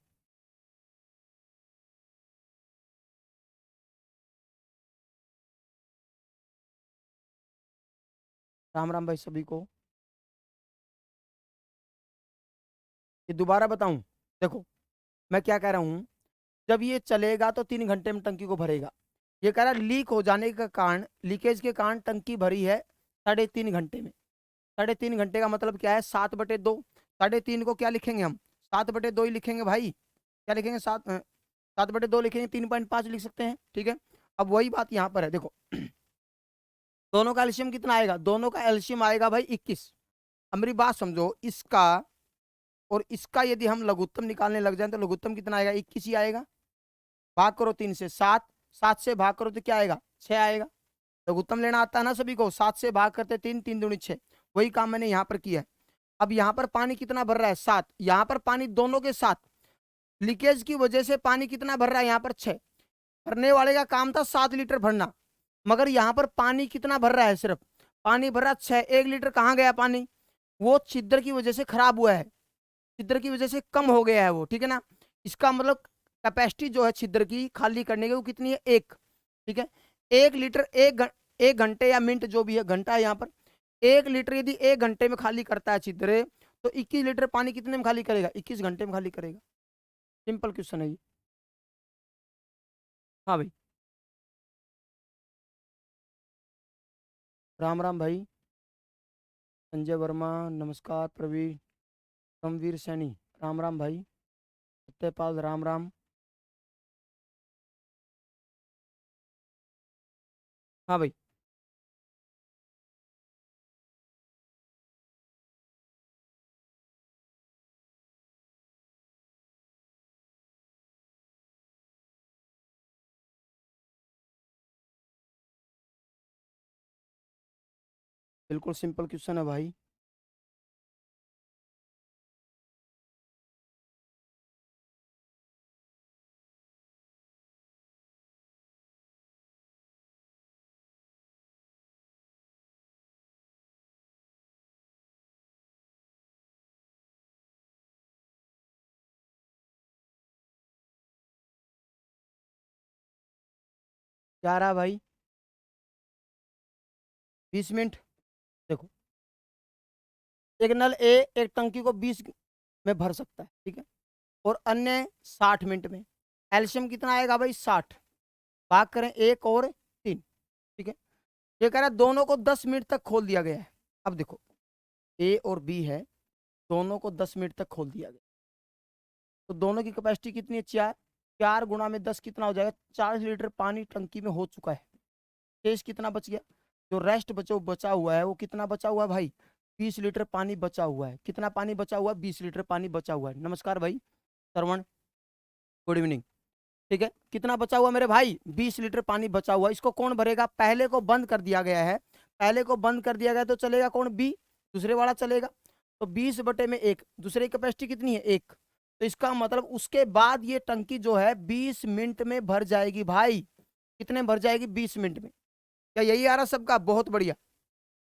राम राम भाई सभी को। ये दोबारा बताऊं? देखो, मैं क्या कह रहा हूं, जब ये चलेगा तो 3 घंटे में टंकी को भरेगा। ये कह रहा है लीक हो जाने का कारण, लीकेज के कारण टंकी भरी है 3.5 घंटे में। 3.5 घंटे का मतलब क्या है? 7/2। 3.5 को क्या लिखेंगे हम? 7/2 ही लिखेंगे भाई। क्या लिखेंगे? 7/2 लिखेंगे, 3.5 लिख सकते हैं, ठीक है। अब वही बात यहाँ पर है, देखो दोनों का एलसीएम कितना आएगा? दोनों का एलसीएम आएगा भाई 21। अब मेरी बात समझो, इसका और इसका यदि हम लघुत्तम निकालने लग जाए तो लघुत्तम कितना आएगा? 21 ही आएगा। भाग करो 3 से, 7, 7 से भाग करो तो क्या आएगा? 6 आएगा। लघुत्तम लेना आता है ना सभी को? 7 से भाग करते 3, 3 दूनी 6। वही काम मैंने यहाँ पर किया है। अब यहाँ पर पानी कितना भर रहा है? 7। यहाँ पर पानी दोनों के साथ, लीकेज की वजह से पानी कितना भर रहा है? यहाँ पर 6। भरने वाले का काम था 7 लीटर भरना, मगर यहाँ पर पानी कितना भर रहा है? सिर्फ पानी भर रहा 6। 1 लीटर कहाँ गया पानी? वो छिद्र की वजह से खराब हुआ है, छिद्र की वजह से कम हो गया है वो, ठीक है ना। इसका मतलब कैपेसिटी जो है छिद्र की खाली करने की वो कितनी है? 1। ठीक है, 1 लीटर 1 घंटे या मिनट जो भी है, घंटा है यहाँ पर। 1 लीटर यदि 1 घंटे में खाली करता है छिद्र, तो 21 लीटर पानी कितने में खाली करेगा? 21 घंटे में खाली करेगा। सिंपल क्वेश्चन है ये। हाँ भाई, राम राम भाई। संजय वर्मा, नमस्कार। प्रवीण, परमवीर सैनी, राम राम भाई। सत्यपाल, राम राम। हाँ भाई, बिल्कुल सिंपल क्वेश्चन है भाई। क्या रहा भाई? 20 मिनट। देखो, एक नल ए एक टंकी को 20 में भर सकता है, ठीक है, और अन्य 60 मिनट में। एल्शियम कितना आएगा भाई? 60। भाग करें 1 और 3, ठीक है। ये कह रहा है दोनों को 10 मिनट तक खोल दिया गया है। अब देखो, ए और बी है, दोनों को 10 मिनट तक खोल दिया गया, तो दोनों की कैपेसिटी कितनी है? 4। 4 × 10 कितना हो जाएगा? 40 लीटर पानी टंकी में हो चुका है। शेष कितना बच गया? जो रेस्ट बचा हुआ है वो कितना बचा हुआ है भाई? 20 लीटर पानी बचा हुआ है। कितना पानी बचा हुआ है? 20 लीटर पानी बचा हुआ है। नमस्कार भाई श्रवण, गुड इवनिंग। ठीक है, कितना बचा हुआ मेरे भाई? 20 लीटर पानी बचा हुआ। इसको कौन भरेगा? पहले को बंद कर दिया गया है, पहले को बंद कर दिया गया तो चलेगा कौन? बी, दूसरे वाला चलेगा। तो 20/1, दूसरे की कैपेसिटी कितनी है? 1। तो इसका मतलब उसके बाद ये टंकी जो है 20 मिनट में भर जाएगी भाई। कितने में भर जाएगी? 20 मिनट में। क्या यही आ रहा सबका? बहुत बढ़िया।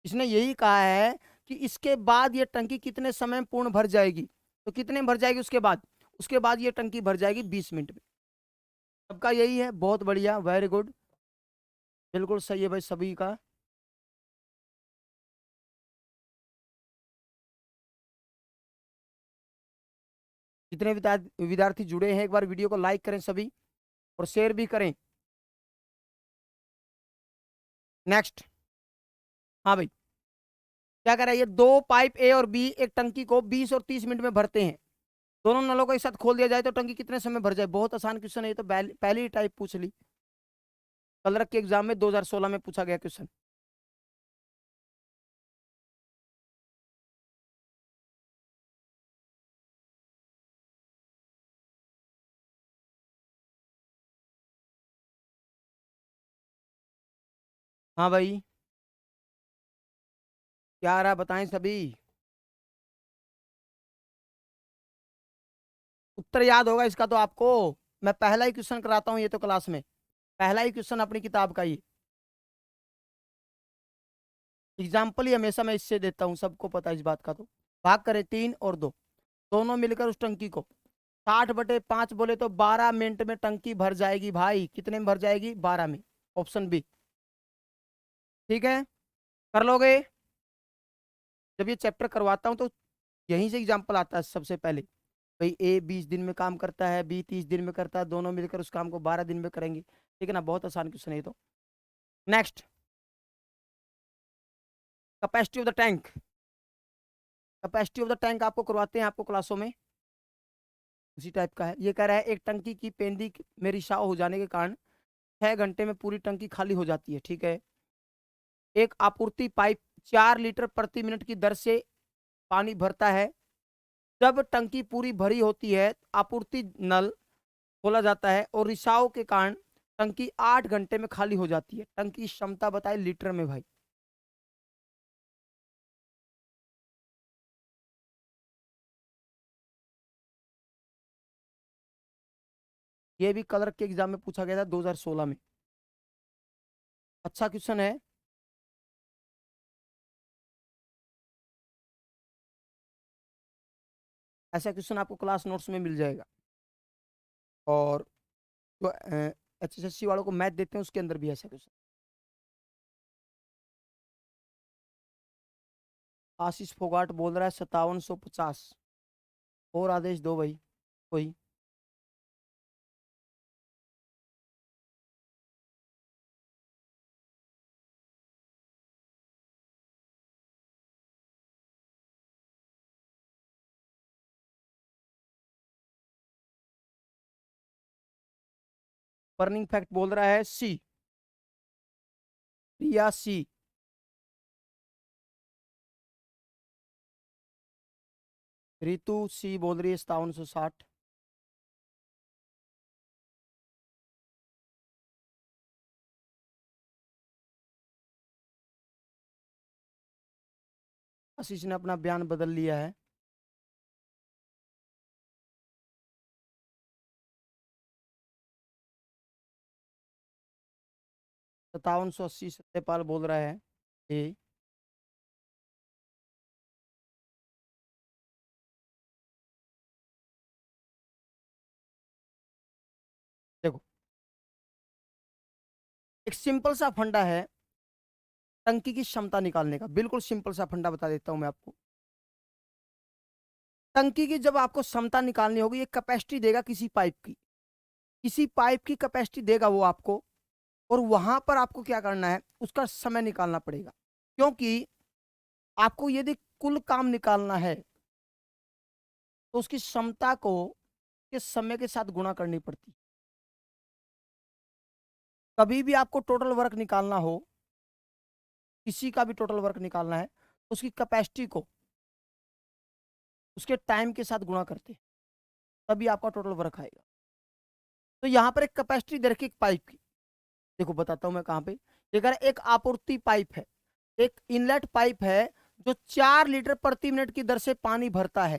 इसने यही कहा है कि इसके बाद ये टंकी कितने समय में पूर्ण भर जाएगी। तो कितने में भर जाएगी उसके बाद? उसके बाद ये टंकी भर जाएगी 20 मिनट में। सबका यही है, बहुत बढ़िया, वेरी गुड। बिल्कुल सही है भाई सभी का। जितने विद्यार्थी जुड़े हैं एक बार वीडियो को लाइक करें सभी, और शेयर भी करें। नेक्स्ट। हाँ भाई, क्या कह रहा है? ये दो पाइप ए और बी एक टंकी को 20 और 30 मिनट में भरते हैं। दोनों नलों को एक साथ खोल दिया जाए तो टंकी कितने समय भर जाए? बहुत आसान क्वेश्चन है ये तो, पहले ही टाइप पूछ ली। कलरक के एग्जाम में 2016 में पूछा गया क्वेश्चन। हाँ भाई, क्या आ रहा है बताएं सभी। उत्तर याद होगा इसका तो आपको। मैं पहला ही क्वेश्चन कराता हूँ ये तो क्लास में, पहला ही क्वेश्चन अपनी किताब का ही। एग्जाम्पल ही हमेशा मैं इससे देता हूँ, सबको पता है इस बात का। तो भाग करें 3 और 2, दोनों मिलकर उस टंकी को 60/5 बोले तो 12 मिनट में टंकी भर जाएगी भाई। कितने में भर जाएगी? 12 में। Option B. ठीक है, कर लोगे? जब ये चैप्टर करवाता हूँ तो यहीं से एग्जाम्पल आता है सबसे पहले। भाई ए 20 दिन में काम करता है, बी 30 दिन में करता है, दोनों मिलकर उस काम को 12 दिन में करेंगे। ठीक है ना, बहुत आसान क्वेश्चन है ये तो। Next, capacity of the tank. Capacity of the tank आपको करवाते हैं आपको क्लासों में, उसी टाइप का है। ये कह रहा है एक टंकी की पेंदी में रिसाव हो जाने के कारण 6 घंटे में पूरी टंकी खाली हो जाती है। ठीक है, एक आपूर्ति पाइप 4 लीटर/मिनट की दर से पानी भरता है। जब टंकी पूरी भरी होती है आपूर्ति नल खोला जाता है और रिसाव के कारण टंकी 8 घंटे में खाली हो जाती है। टंकी की क्षमता बताए लीटर में भाई। ये भी कलर के एग्जाम में पूछा गया था 2016 में। अच्छा क्वेश्चन है। ऐसा क्वेश्चन आपको क्लास नोट्स में मिल जाएगा। और जो HSSC वालों को मैथ देते हैं उसके अंदर भी ऐसा क्वेश्चन। आशीष फोगाट बोल रहा है 5750। और आदेश दो भाई कोई। बर्निंग फैक्ट बोल रहा है सी। प्रिया सी। रितु सी बोल रही है 5760। आशीष ने अपना बयान बदल लिया है। 5780 सत्यपाल बोल रहा है ए। देखो, एक सिंपल सा फंडा है टंकी की क्षमता निकालने का। बिल्कुल सिंपल सा फंडा बता देता हूं मैं आपको। टंकी की जब आपको क्षमता निकालनी होगी, एक कैपेसिटी देगा किसी पाइप की, किसी पाइप की कैपेसिटी देगा वो आपको। और वहां पर आपको क्या करना है, उसका समय निकालना पड़ेगा। क्योंकि आपको यदि कुल काम निकालना है तो उसकी क्षमता को के समय के साथ गुणा करनी पड़ती। कभी भी आपको टोटल वर्क निकालना हो, किसी का भी टोटल वर्क निकालना है, तो उसकी कैपेसिटी को उसके टाइम के साथ गुणा करते, तभी आपका टोटल वर्क आएगा। तो यहाँ पर एक कैपेसिटी दे रखी एक पाइप की। देखो बताता हूं मैं कहाँ पे। देखा, एक आपूर्ति पाइप है, एक इनलेट पाइप है जो 4 लीटर/मिनट की दर से पानी भरता है।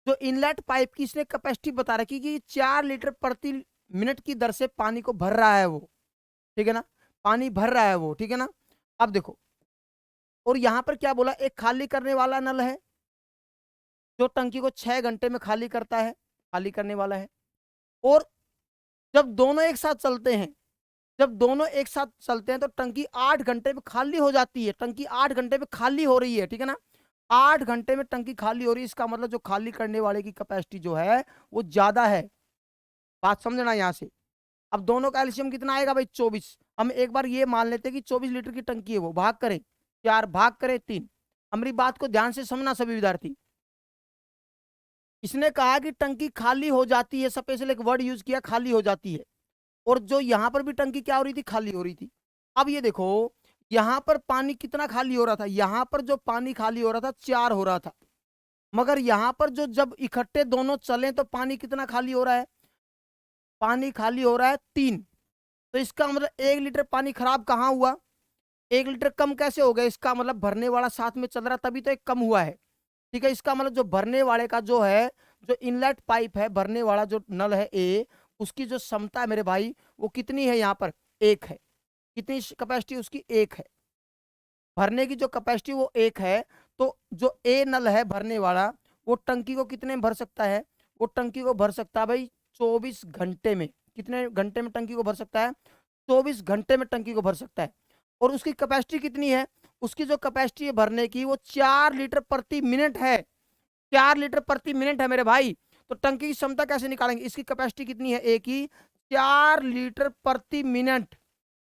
जो इनलेट पाइप की इसने कैपेसिटी बता रखी कि 4 लीटर/मिनट की दर से पानी को भर रहा है वो। ठीक है ना, पानी भर रहा है वो। ठीक है ना, अब देखो, और यहां पर क्या बोला, एक खाली करने वाला नल है जो टंकी को 6 घंटे में खाली करता है, खाली करने वाला है। और जब दोनों एक साथ चलते हैं, जब दोनों एक साथ चलते हैं तो टंकी 8 घंटे में खाली हो जाती है। टंकी 8 घंटे में खाली हो रही है। ठीक है ना, 8 घंटे में टंकी खाली हो रही है, इसका मतलब जो खाली करने वाले की कैपेसिटी जो है वो ज्यादा है। बात समझना यहां से। अब दोनों का एलसीएम कितना आएगा भाई? 24। हम एक बार ये मान लेते हैं कि 24 लीटर की टंकी है, वो भाग करें 4 भाग करें 3। हमारी बात को ध्यान से समझना सभी विद्यार्थी। इसने कहा कि टंकी खाली हो जाती है, स्पेशल एक वर्ड यूज किया, खाली हो जाती है। और जो यहां पर भी टंकी क्या हो रही थी? खाली हो रही थी। अब ये देखो, यहां पर पानी कितना खाली हो रहा था? यहां पर जो पानी खाली हो रहा था 4 हो रहा था। मगर यहां पर जो जब इकट्ठे दोनों चले तो पानी कितना खाली हो रहा है? पानी खाली हो रहा है 3। तो इसका मतलब 1 लीटर पानी खराब कहाँ हुआ? 1 लीटर कम कैसे हो गया? इसका मतलब भरने वाला साथ में चल रहा तभी तो एक कम हुआ है। ठीक है, इसका मतलब जो भरने वाले का जो है, जो इनलेट पाइप है, भरने वाला जो नल है ए, उसकी जो क्षमता है मेरे भाई वो कितनी है? यहाँ पर 1 है। कितनी कैपेसिटी उसकी? 1 है। भरने की जो कैपेसिटी वो 1 है। तो जो ए नल है भरने वाला, वो टंकी को कितने में भर सकता है? वो टंकी को भर सकता है भाई 24 घंटे में। कितने घंटे में टंकी को भर सकता है? 24 घंटे में टंकी को भर सकता है। और उसकी कैपेसिटी कितनी है? उसकी जो कैपेसिटी है भरने की वो 4 लीटर प्रति मिनट है। 4 लीटर प्रति मिनट है मेरे भाई। तो टंकी की क्षमता कैसे निकालेंगे? इसकी कैपेसिटी कितनी है? एक ही 4 लीटर प्रति मिनट।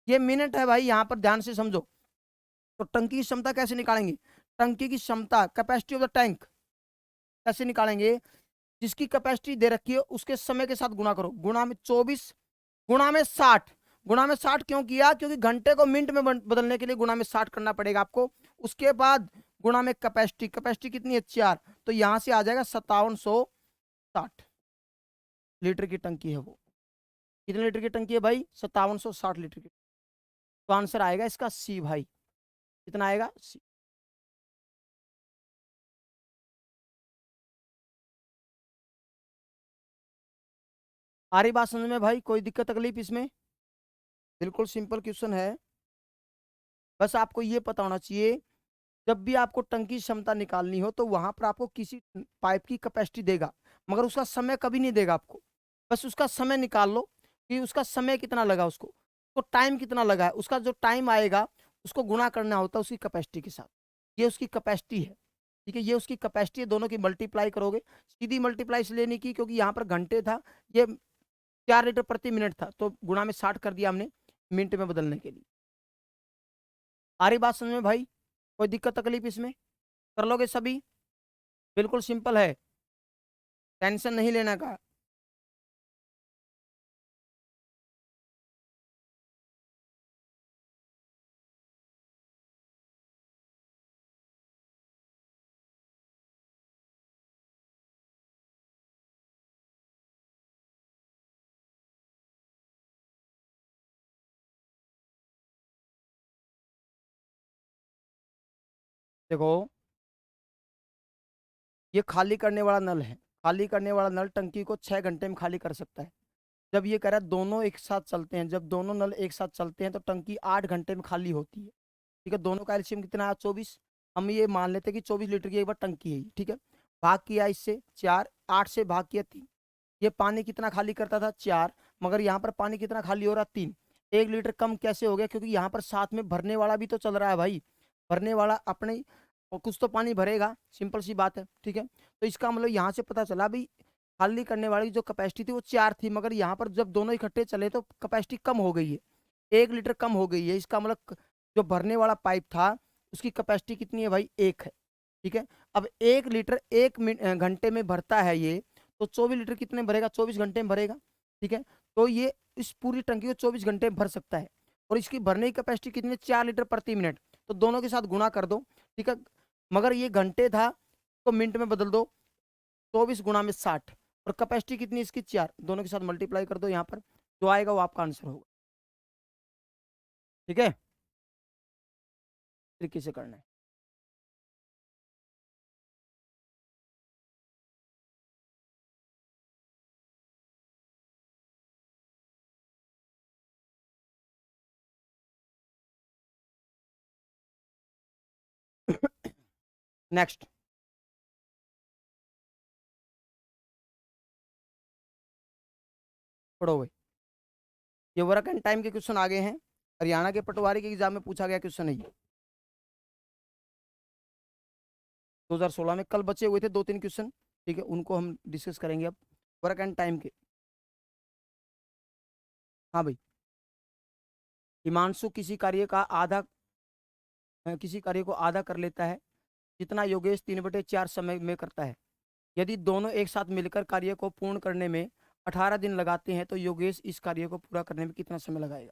ये मिनट है भाई, यहां पर ध्यान से समझो। तो टंकी की क्षमता कैसे निकालेंगे? टंकी की क्षमता, कैपेसिटी ऑफ द टैंक कैसे निकालेंगे? जिसकी कैपेसिटी दे रखी है उसके समय के साथ गुणा करो, गुणा में 24, गुणा में 60। गुणा में 60 क्यों किया? क्योंकि घंटे को मिनट में बदलने के लिए गुणा में 60 करना पड़ेगा आपको। उसके बाद गुणा में कैपेसिटी, कैपेसिटी कितनी है? 4। तो यहां से आ जाएगा 5760 लीटर की टंकी है वो। कितने लीटर की टंकी है भाई? 5760 लीटर की। तो आंसर आएगा इसका सी भाई। कितना आएगा? सी। आ रही बात समझ में भाई? कोई दिक्कत तकलीफ इसमें? बिल्कुल सिंपल क्वेश्चन है। बस आपको ये पता होना चाहिए, जब भी आपको टंकी क्षमता निकालनी हो तो वहां पर आपको किसी पाइप की कैपेसिटी देगा, मगर उसका समय कभी नहीं देगा आपको। बस उसका समय निकाल लो कि उसका समय कितना लगा, उसको तो टाइम कितना लगा है, उसका जो टाइम आएगा उसको गुणा करना होता है उसकी कैपेसिटी के साथ। ये उसकी कैपेसिटी है। ठीक है, ये उसकी कैपेसिटी है। दोनों की मल्टीप्लाई करोगे, सीधी मल्टीप्लाई इसलिए नहीं की क्योंकि यहाँ पर घंटे था, ये 4 लीटर प्रति मिनट था, तो गुणा में 60 कर दिया हमने मिनट में बदलने के लिए। आ रही बात समझ में भाई? कोई दिक्कत तकलीफ इसमें? कर लोगे सभी? बिल्कुल सिंपल है, टेंशन नहीं लेना का। देखो, ये खाली करने वाला नल है। खाली करने वाला नल टंकी को 6 घंटे में खाली कर सकता है। जब ये कह रहा है दोनों एक साथ चलते हैं, जब दोनों नल एक साथ चलते हैं तो टंकी 8 घंटे में खाली होती है। ठीक है, दोनों का एलसीएम कितना है? 24। हम ये मान लेते हैं कि 24 लीटर की एक बार टंकी है, ठीक है। भाग किया इससे 4, 8 से भाग किया 3। ये पानी कितना खाली करता था? 4। मगर यहाँ पर पानी कितना खाली हो रहा? 3। 1 लीटर कम कैसे हो गया? क्योंकि यहाँ पर साथ में भरने वाला भी तो चल रहा है भाई। भरने वाला अपने और कुछ तो पानी भरेगा, सिंपल सी बात है। ठीक है, तो इसका मतलब यहाँ से पता चला भाई, खाली करने वाली जो कैपेसिटी थी वो 4 थी, मगर यहाँ पर जब दोनों इकट्ठे चले तो कैपेसिटी कम हो गई है, 1 लीटर कम हो गई है। इसका मतलब जो भरने वाला पाइप था उसकी कैपेसिटी कितनी है भाई? 1 है। ठीक है, अब 1 लीटर 1 घंटे में भरता है ये, तो 24 लीटर कितने भरेगा? 24 घंटे में भरेगा। ठीक है, तो ये इस पूरी टंकी को 24 घंटे में भर सकता है। और इसकी भरने की कैपेसिटी कितनी है? 4 लीटर प्रति मिनट। तो दोनों के साथ गुणा कर दो। ठीक है, मगर ये घंटे था तो मिनट में बदल दो, 24 गुणा में 60। और कैपेसिटी कितनी है इसकी? 4। दोनों के साथ मल्टीप्लाई कर दो, यहाँ पर जो आएगा वो आपका आंसर होगा। ठीक है, तरीके से करना है। नेक्स्ट, पढ़ो भाई। ये वर्क एंड टाइम के क्वेश्चन आगे हैं, हरियाणा के पटवारी के एग्जाम में पूछा गया क्वेश्चन है ये। 2016 में कल बचे हुए थे 2-3 क्वेश्चन। ठीक है, उनको हम डिस्कस करेंगे अब। वर्क एंड टाइम के। हाँ भाई, हिमांशु किसी कार्य को आधा कर लेता है जितना योगेश 3/4 समय में करता है। यदि दोनों एक साथ मिलकर कार्य को पूर्ण करने में 18 दिन लगाते हैं तो योगेश इस कार्य को पूरा करने में कितना समय लगाएगा?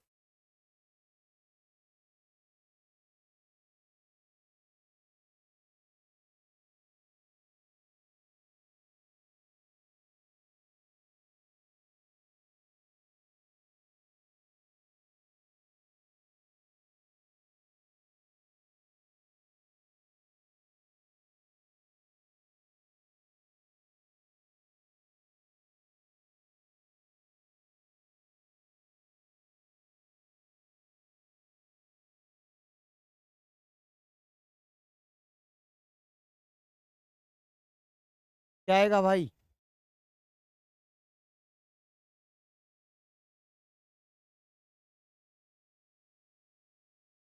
क्या आएगा भाई?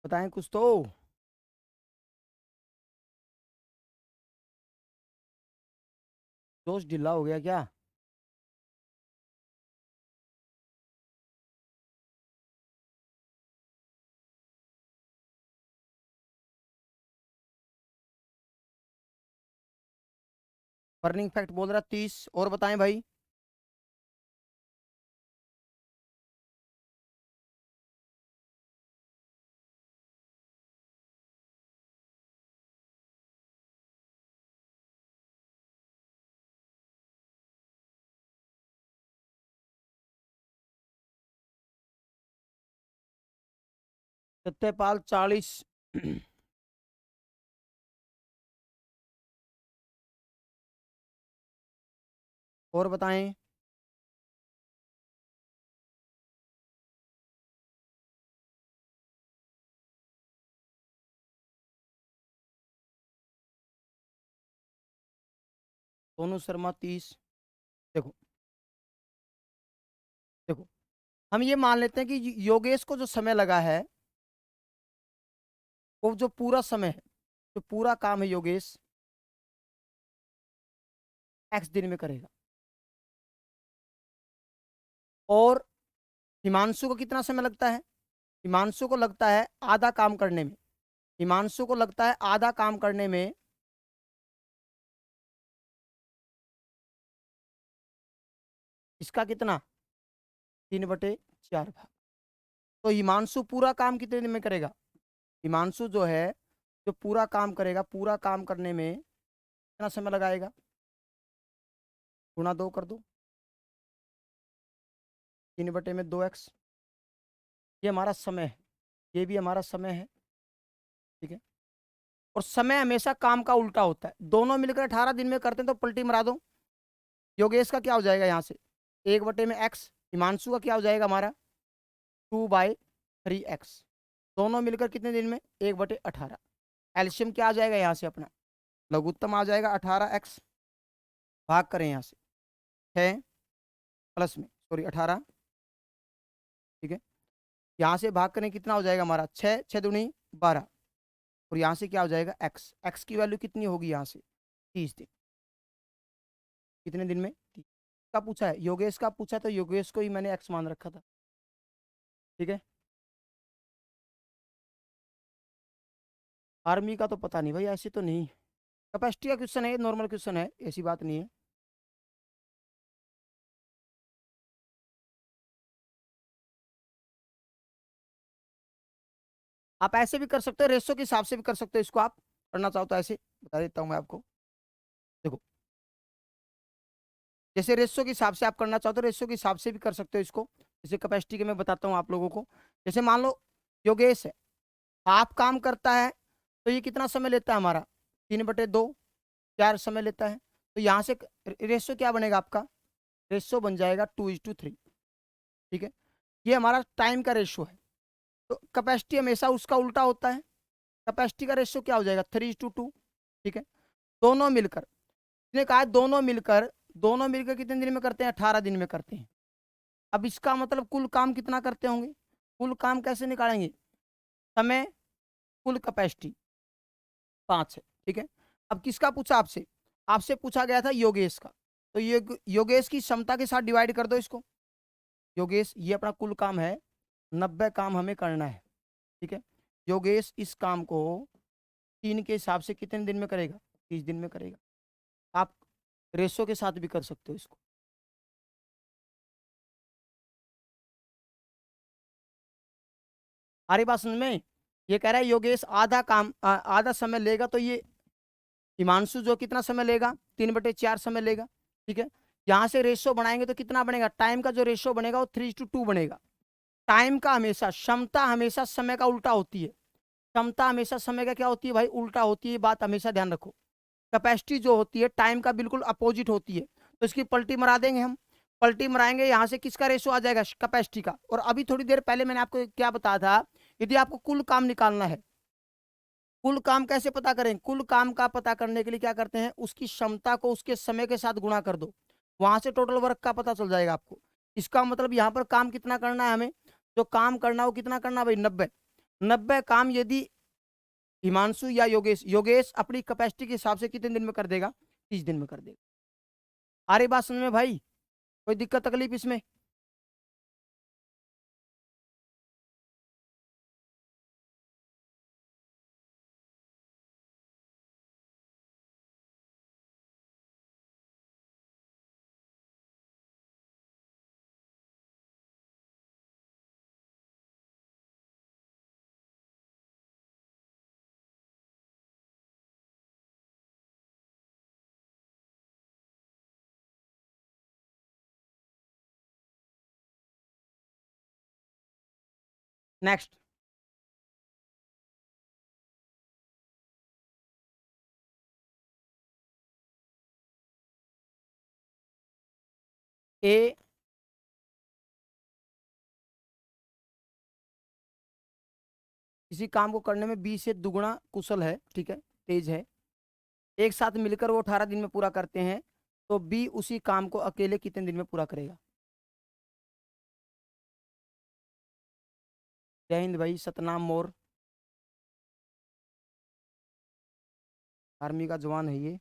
बताएं कुछ तो। दोस्त ढीला हो गया क्या? बर्निंग फैक्ट बोल रहा 30, और बताएं भाई। सत्यपाल 40। और बताएं। सोनू शर्मा 30। देखो, देखो, हम ये मान लेते हैं कि योगेश को जो समय लगा है, वो जो पूरा समय है, जो पूरा काम है, योगेश एक्स दिन में करेगा। और हिमांशु को कितना समय लगता है? हिमांशु को लगता है आधा काम करने में। हिमांशु को लगता है आधा काम करने में इसका कितना? 3/4 भाग। तो हिमांशु पूरा काम कितने दिन में करेगा? हिमांशु जो है, जो पूरा काम करेगा, पूरा काम करने में कितना समय लगाएगा? गुणा 2 कर दो। 3/2x। ये हमारा समय है, ये भी हमारा समय है। ठीक है। और समय हमेशा काम का उल्टा होता है। दोनों मिलकर 18 दिन में करते हैं, तो पलटी मरा दो। योगेश का क्या हो जाएगा यहाँ से? 1/x। हिमांशु का क्या हो जाएगा हमारा? 2/3x। दोनों मिलकर कितने दिन में? 1/18। एल्शियम क्या आ जाएगा यहाँ से अपना? लघुत्तम आ जाएगा 18x। भाग करें यहाँ से 6 प्लस में, सॉरी 18। ठीक है। यहाँ से भाग करें, कितना हो जाएगा हमारा? 6, 6 दूनी 12। और यहाँ से क्या हो जाएगा? एक्स। एक्स की वैल्यू कितनी होगी यहाँ से? 30 दिन। कितने दिन में? 30 का पूछा है, योगेश का पूछा, तो योगेश को ही मैंने एक्स मान रखा था। ठीक है। आर्मी का तो पता नहीं भाई, ऐसे तो नहीं। कैपेसिटी का क्वेश्चन है, नॉर्मल क्वेश्चन है, ऐसी बात नहीं है। आप ऐसे भी कर सकते हो, रेशो के हिसाब से भी कर सकते हो इसको। आप करना चाहो तो ऐसे बता देता हूँ मैं आपको। देखो, जैसे रेशो के हिसाब से आप करना चाहो तो रेशो के हिसाब से भी कर सकते हो इसको। जैसे कैपेसिटी के मैं बताता हूँ आप लोगों को। जैसे मान लो योगेश है, हाफ काम करता है, तो ये कितना समय लेता है हमारा? 3/2, 4 समय लेता है। तो यहाँ से रेशो क्या बनेगा आपका? रेशो बन जाएगा 2:3। ठीक है। ये हमारा टाइम का रेशो है। तो कैपेसिटी हमेशा उसका उल्टा होता है। कैपेसिटी का रेशो क्या हो जाएगा? 3:2। ठीक है। दोनों मिलकर, इसने कहा है दोनों मिलकर कितने दिन में करते हैं? 18 दिन में करते हैं। अब इसका मतलब कुल काम कितना करते होंगे? कुल काम कैसे निकालेंगे? समय, कुल कैपेसिटी 5 है। ठीक है। अब किसका पूछा आपसे? आपसे पूछा गया था योगेश का। तो ये योगेश की क्षमता के साथ डिवाइड कर दो इसको। योगेश, ये अपना कुल काम है, 90 काम हमें करना है। ठीक है। योगेश इस काम को 3 के हिसाब से कितने दिन में करेगा? 30 दिन में करेगा। आप रेशो के साथ भी कर सकते हो इसको। हमारी बात समझ में? ये कह रहा है योगेश आधा काम आधा समय लेगा, तो ये हिमांशु जो कितना समय लेगा? 3/4 समय लेगा। ठीक है। यहाँ से रेशो बनाएंगे तो कितना बनेगा? टाइम का जो रेशो बनेगा वो 3:2 बनेगा। टाइम का हमेशा, क्षमता हमेशा समय का उल्टा होती है। क्षमता हमेशा समय का क्या होती है भाई? उल्टा होती है। बात हमेशा ध्यान रखो। कैपेसिटी जो होती है टाइम का बिल्कुल अपोजिट होती है। तो इसकी पलटी मरा देंगे हम। पलटी मराएंगे, यहाँ से किसका रेशो आ जाएगा? कैपेसिटी का। और अभी थोड़ी देर पहले मैंने आपको क्या बताया था? यदि आपको कुल काम निकालना है, कुल काम कैसे पता करें? कुल काम का पता करने के लिए क्या करते हैं, उसकी क्षमता को उसके समय के साथ गुणा कर दो, वहां से टोटल वर्क का पता चल जाएगा आपको। इसका मतलब यहाँ पर काम कितना करना है हमें, जो काम करना है वो कितना करना है भाई, 90। 90 काम यदि हिमांशु या योगेश, योगेश अपनी कैपेसिटी के हिसाब से कितने दिन में कर देगा, 30 दिन में कर देगा। आ रही बात समझ में भाई? कोई दिक्कत तकलीफ इसमें? नेक्स्ट। ए किसी काम को करने में बी से दुगुना कुशल है, ठीक है, तेज है, एक साथ मिलकर वो 18 दिन में पूरा करते हैं, तो बी उसी काम को अकेले कितने दिन में पूरा करेगा? जय हिंद भाई, सतनाम मोर, आर्मी का जवान है ये।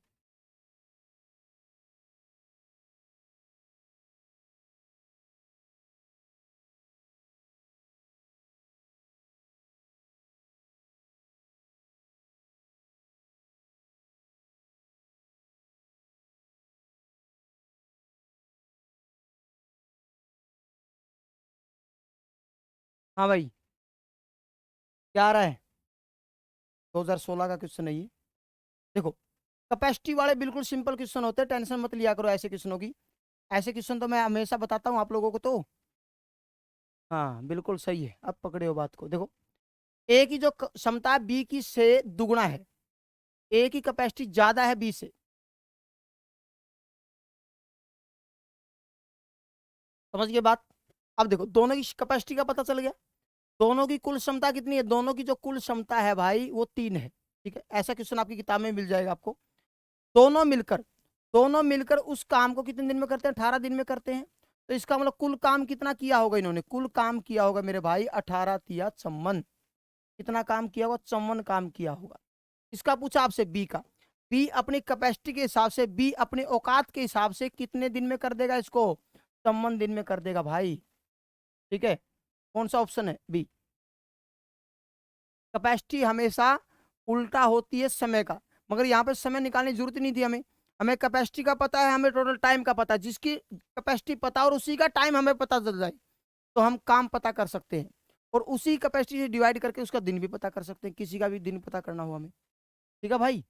हाँ भाई, क्या आ रहा है? 2016 का क्वेश्चन है ये। देखो, कैपेसिटी वाले बिल्कुल सिंपल क्वेश्चन होते हैं, टेंशन मत लिया करो ऐसे क्वेश्चनों की। ऐसे क्वेश्चन तो मैं हमेशा बताता हूँ आप लोगों को तो। हाँ बिल्कुल सही है, अब पकड़े हो बात को। देखो, ए की जो क्षमता है बी की से दुगुना है, ए की कैपेसिटी ज्यादा है बी से। समझ गए बात? अब देखो, दोनों की कैपेसिटी का पता चल गया, दोनों की कुल क्षमता कितनी है, दोनों की जो कुल क्षमता है भाई वो 3 है। ठीक है, ऐसा क्वेश्चन आपकी किताब में मिल जाएगा आपको। दोनों मिलकर, दोनों मिलकर उस काम को कितने दिन में करते हैं, 18 दिन में करते हैं। तो इसका मतलब कुल काम कितना किया होगा इन्होंने, कुल काम किया होगा मेरे भाई 18 तिया 54। कितना काम किया होगा, 54 काम किया होगा। इसका पूछा आपसे बी का, बी अपनी कैपेसिटी के हिसाब से, बी अपने औकात के हिसाब से कितने दिन में कर देगा इसको, 54 दिन में कर देगा भाई। ठीक है, कौन सा ऑप्शन है, बी। कैपेसिटी हमेशा उल्टा होती है समय का, मगर यहाँ पे समय निकालने की जरूरत नहीं थी हमें। हमें कैपेसिटी का पता है, हमें टोटल टाइम का पता है, जिसकी कैपेसिटी पता और उसी का टाइम हमें पता चल जाए तो हम काम पता कर सकते हैं, और उसी कैपेसिटी से डिवाइड करके उसका दिन भी पता कर सकते हैं, किसी का भी दिन पता करना हो हमें। ठीक है भाई।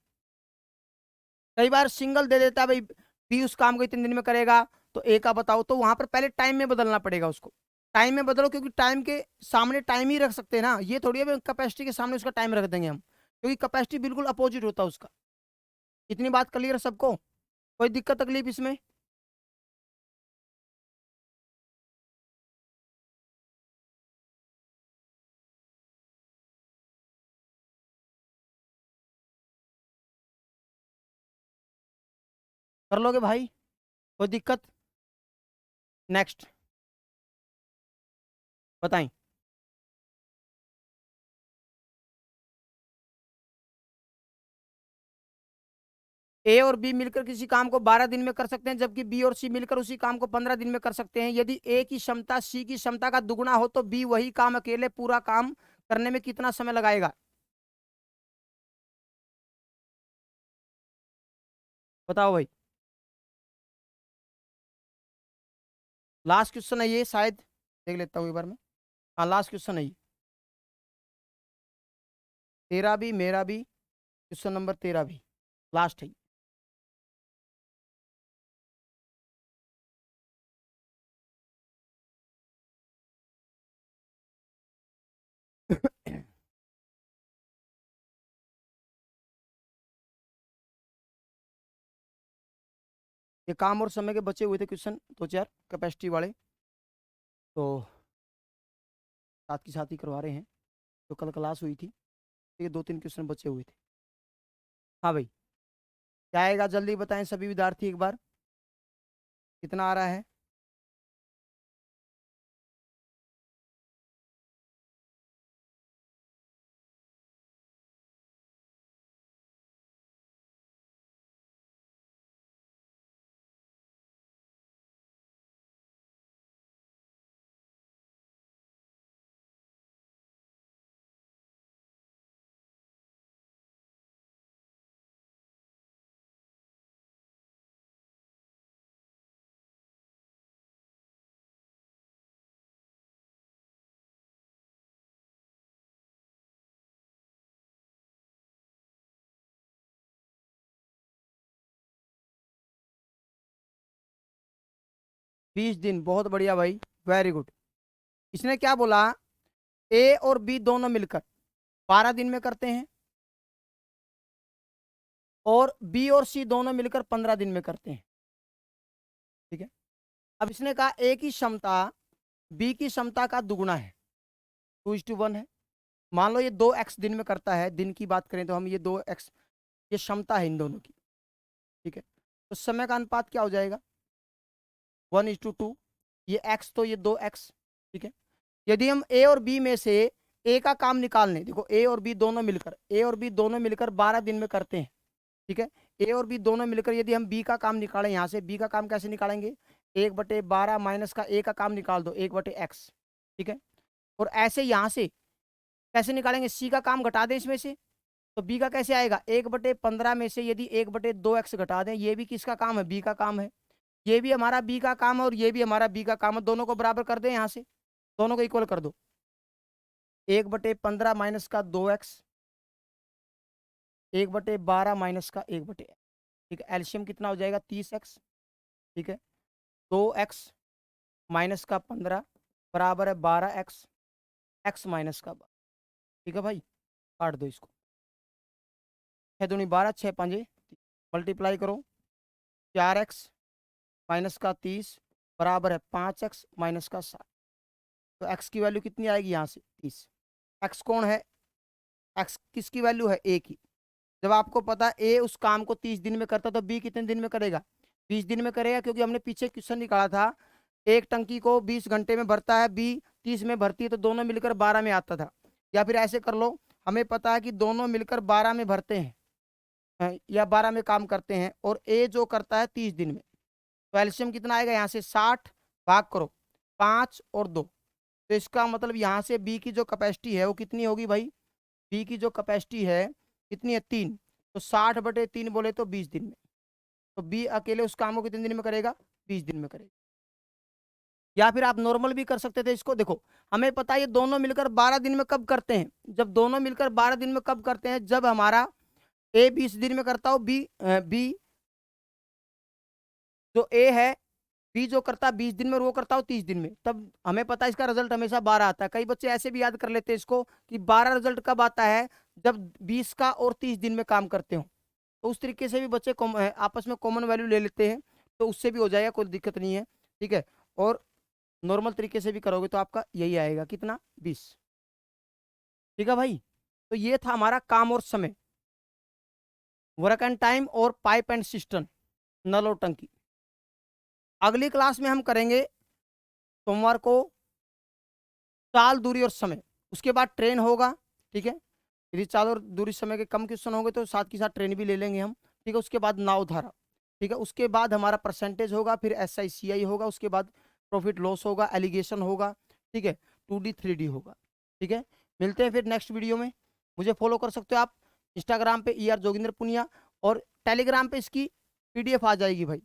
कई बार सिंगल दे देता है भाई, बी उस काम को इतने दिन में करेगा, तो ए का बताओ, तो वहां पर पहले टाइम में बदलना पड़ेगा उसको। टाइम में बदलो, क्योंकि टाइम के सामने टाइम ही रख सकते हैं ना, ये थोड़ी है कैपेसिटी के सामने उसका टाइम रख देंगे हम, क्योंकि कैपेसिटी बिल्कुल अपोजिट होता है उसका। इतनी बात क्लियर है सबको? कोई दिक्कत तकलीफ इसमें? कर लोगे भाई? कोई दिक्कत? नेक्स्ट, बताएं। ए और बी मिलकर किसी काम को 12 दिन में कर सकते हैं, जबकि बी और सी मिलकर उसी काम को 15 दिन में कर सकते हैं। यदि ए की क्षमता सी की क्षमता का दुगुना हो तो बी वही काम अकेले पूरा काम करने में कितना समय लगाएगा? बताओ भाई। लास्ट क्वेश्चन है ये शायद, देख लेता हूँ एक बार में। हाँ लास्ट क्वेश्चन है ये, तेरा भी मेरा भी, क्वेश्चन नंबर 13 भी लास्ट है ये। ये काम और समय के बचे हुए थे क्वेश्चन दो चार कैपेसिटी वाले, तो साथ ही करवा रहे हैं, जो कल क्लास हुई थी। ठीक है, 2-3 क्वेश्चन बचे हुए थे। हाँ भाई, क्या आएगा जल्दी बताएं सभी विद्यार्थी एक बार, कितना आ रहा है? बीस दिन, बहुत बढ़िया भाई, वेरी गुड। इसने क्या बोला, ए और बी दोनों मिलकर 12 दिन में करते हैं, और बी और सी दोनों मिलकर 15 दिन में करते हैं। ठीक है, अब इसने कहा ए की क्षमता बी की क्षमता का दुगुना है, 2:1 है। मान लो ये 2x दिन में करता है, दिन की बात करें तो हम ये 2x, ये क्षमता है इन दोनों की। ठीक है, तो समय का अनुपात क्या हो जाएगा, 1:2। ये x तो ये 2x। ठीक है, यदि हम ए और बी में से ए का काम निकाल लें, देखो ए और बी दोनों मिलकर 12 दिन में करते हैं। ठीक है, ए और बी दोनों मिलकर यदि हम बी का काम निकालें, यहाँ से बी का काम कैसे निकालेंगे, 1/12 माइनस का ए का काम निकाल दो, 1/x। ठीक है, और ऐसे यहाँ से कैसे निकालेंगे, सी का काम घटा दें इसमें से, तो बी का कैसे आएगा, 1/15 में से यदि 1/2x घटा दें, ये भी किसका काम है, बी का काम है, ये भी हमारा बी का काम है और ये भी हमारा बी का काम है, दोनों को बराबर कर दें, यहाँ से दोनों को इक्वल कर दो, 1/15 माइनस का 2x, 1/12 माइनस का 1/x। ठीक है, एलसीएम कितना हो जाएगा, 30x। ठीक है, 2x माइनस का 15 बराबर है 12x, x माइनस का 12। ठीक है भाई, काट दो इसको, 6×2 = 12, 6×5 मल्टीप्लाई करो, 4x माइनस का 30 बराबर है 5x माइनस का 7। तो x की वैल्यू कितनी आएगी यहाँ से, 30। x कौन है, x किसकी वैल्यू है, a की। जब आपको पता है ए उस काम को 30 दिन में करता तो बी कितने दिन में करेगा, 20 दिन में करेगा, क्योंकि हमने पीछे क्वेश्चन निकाला था, एक टंकी को 20 घंटे में भरता है, बी 30 में भरती है, तो दोनों मिलकर 12 में आता था। या फिर ऐसे कर लो, हमें पता है कि दोनों मिलकर 12 में भरते हैं, या 12 में काम करते हैं, और ए जो करता है 30 दिन में। तो एलसीएम कितना आएगा, यहाँ से 60 भाग करो 5 और 2, तो इसका मतलब यहाँ से बी की जो कैपेसिटी है वो कितनी होगी भाई, बी की जो कैपेसिटी है कितनी है, 3। तो 60/3 बोले तो 20 दिन में। तो बी अकेले उस काम को कितने दिन में करेगा, 20 दिन में करेगा। या फिर आप नॉर्मल भी कर सकते थे इसको, देखो हमें पता है ये दोनों मिलकर 12 दिन में कब करते हैं, जब दोनों मिलकर 12 दिन में कब करते हैं, जब हमारा ए 20 दिन में करता हो, बी जो ए है, बी जो करता है 20 दिन में और वो करता हो 30 दिन में, तब हमें पता है इसका रिजल्ट हमेशा 12 आता है। कई बच्चे ऐसे भी याद कर लेते हैं इसको कि 12 रिजल्ट कब आता है, जब 20 का और 30 दिन में काम करते हो। तो उस तरीके से भी बच्चे आपस में कॉमन वैल्यू ले लेते हैं, तो उससे भी हो जाएगा, कोई दिक्कत नहीं है। ठीक है, और नॉर्मल तरीके से भी करोगे तो आपका यही आएगा, कितना, 20। ठीक है भाई, तो ये था हमारा काम और समय, वर्क एंड टाइम और पाइप एंड सिस्टम, नल और टंकी। अगली क्लास में हम करेंगे सोमवार को चाल, दूरी और समय, उसके बाद ट्रेन होगा। ठीक है, यदि चाल और दूरी समय के कम क्वेश्चन होंगे तो साथ के साथ ट्रेन भी ले लेंगे हम। ठीक है, उसके बाद नाव धारा। ठीक है, उसके बाद हमारा परसेंटेज होगा, फिर SI CI होगा, उसके बाद प्रॉफिट लॉस होगा, एलिगेशन होगा। ठीक है, 2D 3D होगा। ठीक है, मिलते हैं फिर नेक्स्ट वीडियो में। मुझे फॉलो कर सकते हो आप इंस्टाग्राम पे ER जोगिंदर पुनिया, और टेलीग्राम पे इसकी PDF आ जाएगी भाई।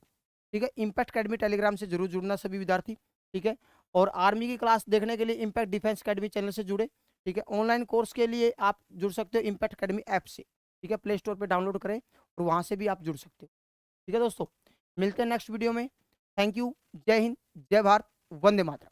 ठीक है, इम्पैक्ट अकेडमी टेलीग्राम से जरूर जुड़ना सभी विद्यार्थी। ठीक है, और आर्मी की क्लास देखने के लिए इम्पैक्ट डिफेंस अकेडमी चैनल से जुड़े। ठीक है, ऑनलाइन कोर्स के लिए आप जुड़ सकते हो इम्पैक्ट अकेडमी ऐप से। ठीक है, प्ले स्टोर पर डाउनलोड करें और वहाँ से भी आप जुड़ सकते हो। ठीक है दोस्तों, मिलते हैं नेक्स्ट वीडियो में। थैंक यू, जय हिंद, जय भारत, वंदे मातरम।